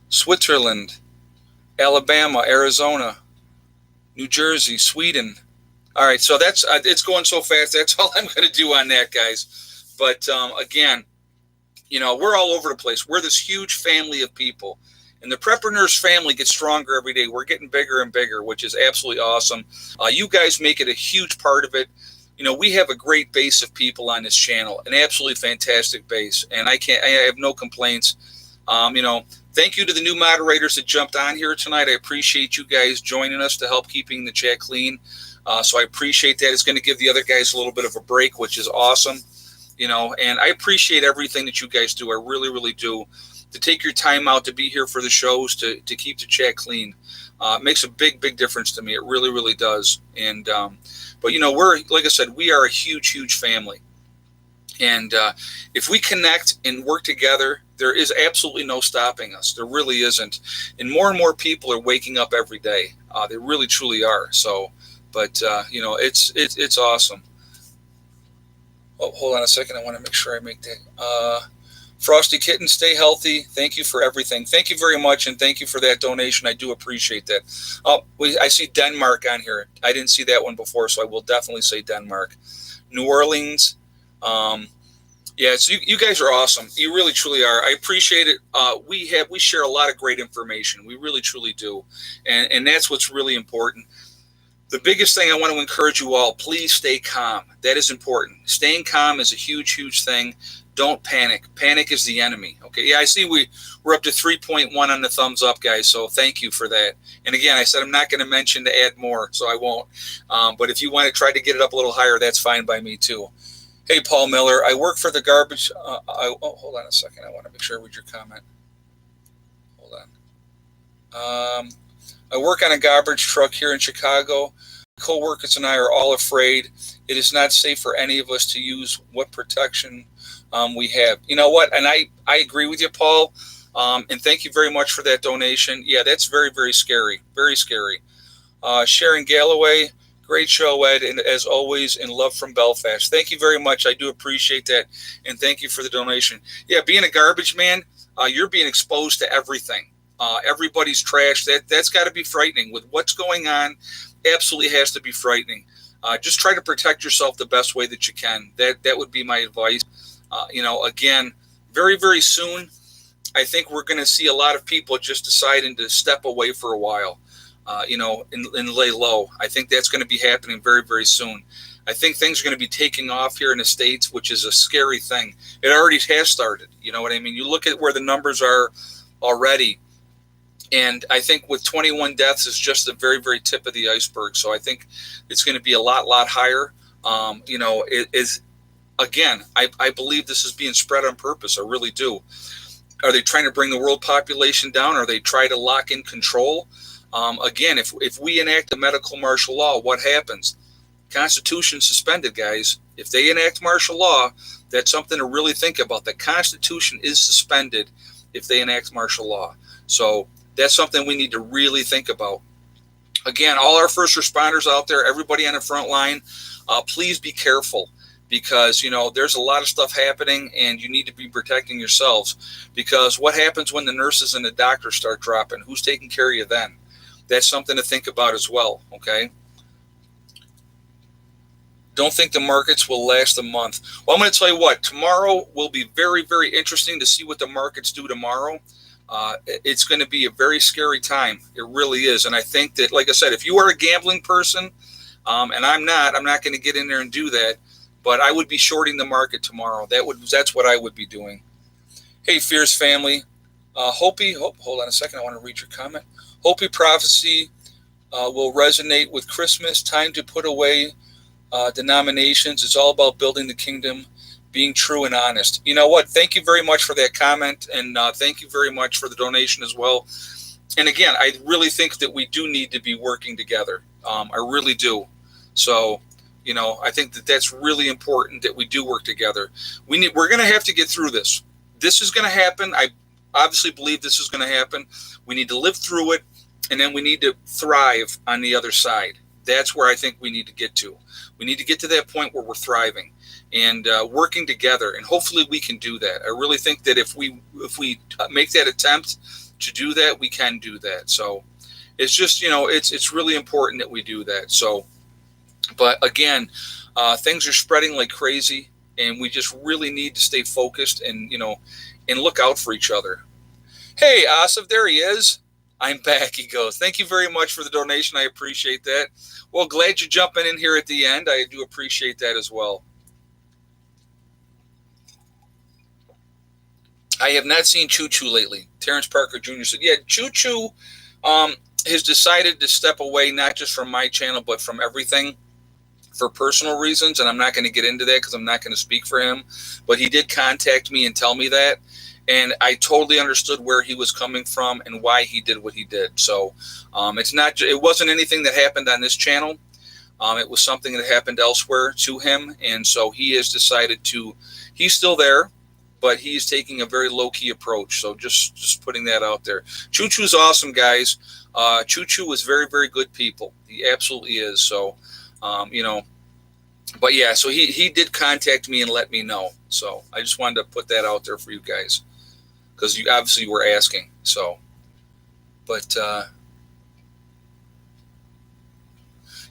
Switzerland, Alabama, Arizona, New Jersey, Sweden. All right, so that's it's going so fast. That's all I'm going to do on that, guys. But again, we're all over the place. We're this huge family of people. And the Preppreneurs family gets stronger every day. We're getting bigger and bigger, which is absolutely awesome. You guys make it a huge part of it. We have a great base of people on this channel, an absolutely fantastic base. And I have no complaints. Thank you to the new moderators that jumped on here tonight. I appreciate you guys joining us to help keeping the chat clean. So I appreciate that. It's going to give the other guys a little bit of a break, which is awesome. And I appreciate everything that you guys do. I really, really do. To take your time out to be here for the shows, to keep the chat clean. It makes a big, big difference to me. It really, really does. And, but we're, like I said, we are a huge, huge family. And if we connect and work together, there is absolutely no stopping us. There really isn't. And more people are waking up every day. They really, truly are. So, but, it's awesome. Oh, hold on a second. I want to make sure I make that. Frosty Kitten, stay healthy. Thank you for everything. Thank you very much, and thank you for that donation. I do appreciate that. Oh, I see Denmark on here. I didn't see that one before, so I will definitely say Denmark. New Orleans. So you guys are awesome. You really, truly are. I appreciate it. We share a lot of great information. We really, truly do, and that's what's really important. The biggest thing I want to encourage you all, please stay calm. That is important. Staying calm is a huge, huge thing. Don't panic. Panic is the enemy. Okay. Yeah, I see we're up to 3.1 on the thumbs up, guys. So thank you for that. And again, I said I'm not going to mention to add more, so I won't. But if you want to try to get it up a little higher, that's fine by me too. Hey, Paul Miller, I work for the garbage. Hold on a second. I want to make sure I read your comment. Hold on. I work on a garbage truck here in Chicago. Co-workers and I are all afraid it is not safe for any of us to use what protection we have. You know what? And I agree with you, Paul. And thank you very much for that donation. Yeah, that's very, very scary. Very scary. Sharon Galloway, great show, Ed. And as always, in love from Belfast. Thank you very much. I do appreciate that. And thank you for the donation. Yeah, being a garbage man, you're being exposed to everything. Everybody's trash. That's got to be frightening. With what's going on, absolutely has to be frightening. Just try to protect yourself the best way that you can. That would be my advice. Again, very, very soon, I think we're going to see a lot of people just deciding to step away for a while, and lay low. I think that's going to be happening very, very soon. I think things are going to be taking off here in the States, which is a scary thing. It already has started. You know what I mean? You look at where the numbers are already. And I think with 21 deaths is just the very, very tip of the iceberg. So I think it's going to be a lot higher. It is, again, I believe this is being spread on purpose. I really do. Are they trying to bring the world population down? Are they trying to lock in control? Again, if we enact the medical martial law, what happens? Constitution suspended, guys. If they enact martial law, that's something to really think about. The Constitution is suspended if they enact martial law. So that's something we need to really think about. Again, all our first responders out there, everybody on the front line, please be careful, because there's a lot of stuff happening and you need to be protecting yourselves, because what happens when the nurses and the doctors start dropping? Who's taking care of you then? That's something to think about as well. Okay. Don't think the markets will last a month. Well, I'm going to tell you what, tomorrow will be very, very interesting to see what the markets do tomorrow. It's going to be a very scary time. It really is. And I think that, like I said, if you are a gambling person, and I'm not going to get in there and do that, but I would be shorting the market tomorrow. That's what I would be doing. Hey, Fierce family. Hold on a second. I want to read your comment. Hopi prophecy will resonate with Christmas. Time to put away denominations. It's all about building the kingdom, being true and honest. You know what? Thank you very much for that comment, and thank you very much for the donation as well. And again, I really think that we do need to be working together. I really do. So, I think that that's really important that we do work together. We're going to have to get through this. This is going to happen. I obviously believe this is going to happen. We need to live through it, and then we need to thrive on the other side. That's where I think we need to get to. We need to get to that point where we're thriving and working together, and hopefully we can do that. I really think that if we make that attempt to do that, we can do that. So it's just, it's really important that we do that. So, but again, things are spreading like crazy, and we just really need to stay focused and look out for each other. Hey, Asif, there he is. I'm back, he goes. Thank you very much for the donation. I appreciate that. Well, glad you're jumping in here at the end. I do appreciate that as well. I have not seen Choo Choo lately. Terrence Parker Jr. said, yeah, Choo Choo has decided to step away, not just from my channel, but from everything for personal reasons. And I'm not going to get into that because I'm not going to speak for him. But he did contact me and tell me that. And I totally understood where he was coming from and why he did what he did. So it wasn't anything that happened on this channel. It was something that happened elsewhere to him. And so he has decided he's still there, but he's taking a very low-key approach. So just putting that out there. Choo Choo's awesome, guys. Choo Choo is very, very good people. He absolutely is. So, but yeah, so he did contact me and let me know. So I just wanted to put that out there for you guys, because you obviously were asking. So, but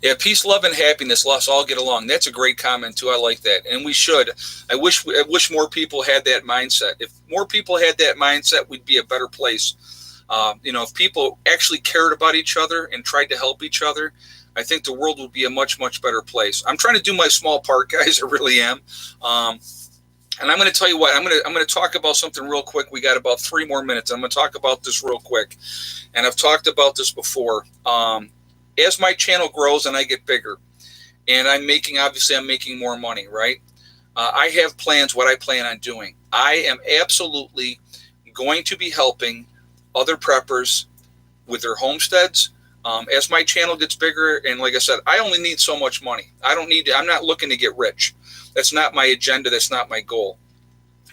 yeah, peace, love, and happiness. Let's all get along. That's a great comment too. I like that, and we should. I wish more people had that mindset. If more people had that mindset, we'd be a better place. If people actually cared about each other and tried to help each other, I think the world would be a much, much better place. I'm trying to do my small part, guys. I really am. And I'm going to tell you what, I'm going to talk about something real quick. We got about 3 more minutes. I'm going to talk about this real quick. And I've talked about this before. As my channel grows and I get bigger, and I'm making more money, right? I have plans, what I plan on doing. I am absolutely going to be helping other preppers with their homesteads. As my channel gets bigger, and like I said, I only need so much money. I'm not looking to get rich. That's not my agenda. That's not my goal.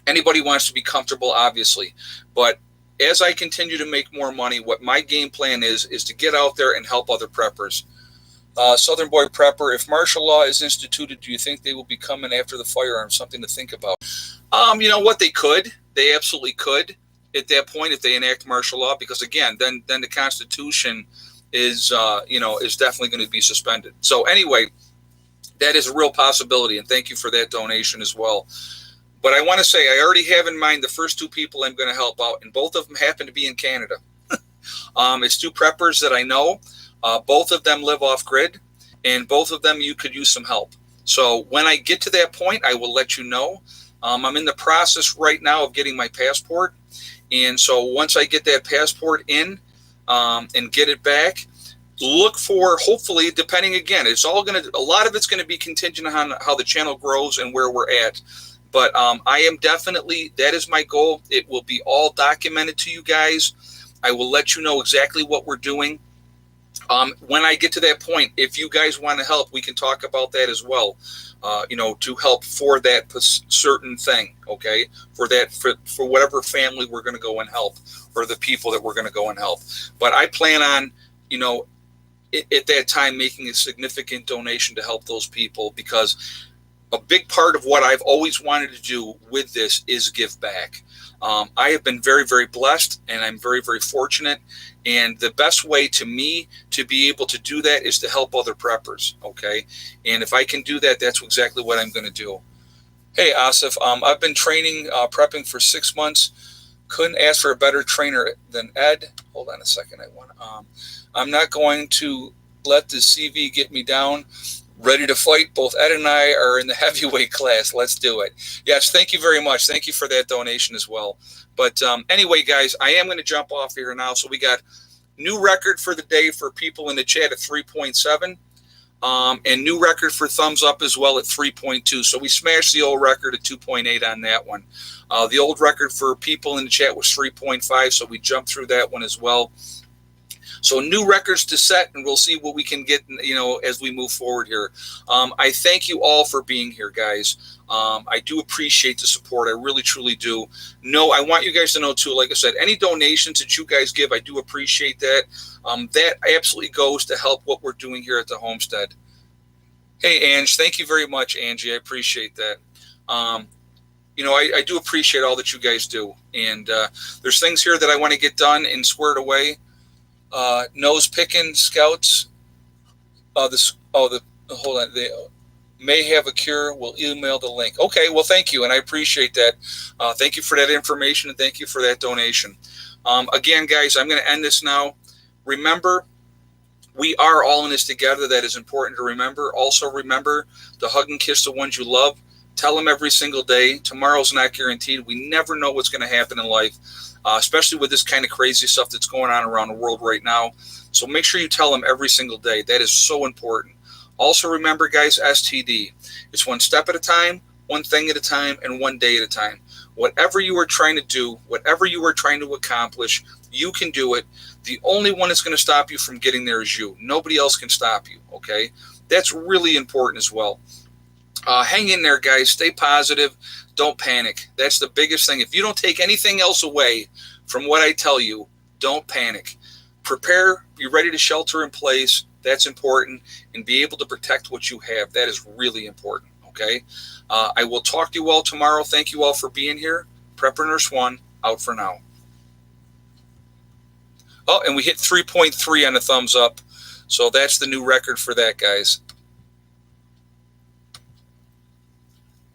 Anybody wants to be comfortable, obviously. But as I continue to make more money, what my game plan is to get out there and help other preppers. Southern Boy Prepper, if martial law is instituted, do you think they will be coming after the firearms? Something to think about. You know what? They could. They absolutely could at that point if they enact martial law, because again, then the Constitution is definitely going to be suspended. So anyway, that is a real possibility, and thank you for that donation as well. But I want to say I already have in mind the first two people I'm going to help out, and both of them happen to be in Canada. It's two preppers that I know. Both of them live off grid, and both of them you could use some help. So when I get to that point, I will let you know. I'm in the process right now of getting my passport, and so once I get that passport in and get it back, look for, hopefully, depending again, a lot of it's going to be contingent on how the channel grows and where we're at. But I am definitely, that is my goal. It will be all documented to you guys. I will let you know exactly what we're doing. When I get to that point, if you guys want to help, we can talk about that as well. To help for that certain thing, okay? For whatever family we're going to go and help, or the people that we're going to go and help. But I plan on, at that time, making a significant donation to help those people, because a big part of what I've always wanted to do with this is give back. I have been very, very blessed, and I'm very, very fortunate. And the best way to me to be able to do that is to help other preppers, okay? And if I can do that, that's exactly what I'm going to do. Hey, Asif, I've been training, prepping for 6 months. Couldn't ask for a better trainer than Ed. Hold on a second. I'm not going to let the CV get me down. Ready to fight. Both Ed and I are in the heavyweight class. Let's do it. Yes, thank you very much. Thank you for that donation as well. But anyway, guys, I am going to jump off here now. So we got new record for the day for people in the chat at 3.7. And new record for thumbs up as well at 3.2. So we smashed the old record at 2.8 on that one. The old record for people in the chat was 3.5. So we jumped through that one as well. So new records to set, and we'll see what we can get, as we move forward here. I thank you all for being here, guys. I do appreciate the support. I really, truly do. I want you guys to know, too, like I said, any donations that you guys give, I do appreciate that. That absolutely goes to help what we're doing here at the homestead. Hey, Ange, thank you very much, Angie. I appreciate that. I do appreciate all that you guys do. And there's things here that I want to get done and squared away. Nose picking scouts. Hold on. They may have a cure. We'll email the link. Okay. Well, thank you, and I appreciate that. Thank you for that information, and thank you for that donation. Again, guys, I'm going to end this now. Remember, we are all in this together. That is important to remember. Also, remember to hug and kiss the ones you love. Tell them every single day. Tomorrow's not guaranteed. We never know what's going to happen in life. Especially with this kind of crazy stuff that's going on around the world right now. So make sure you tell them every single day. That is so important. Also remember, guys, STD. It's one step at a time, one thing at a time, and one day at a time. Whatever you are trying to do, whatever you are trying to accomplish, you can do it. The only one that's going to stop you from getting there is you. Nobody else can stop you, okay? That's really important as well. Hang in there, guys. Stay positive. Don't panic. That's the biggest thing. If you don't take anything else away from what I tell you, don't panic. Prepare. Be ready to shelter in place. That's important. And be able to protect what you have. That is really important. Okay? I will talk to you all tomorrow. Thank you all for being here. Prepper Nurse 1, out for now. Oh, and we hit 3.3 on the thumbs up. So that's the new record for that, guys.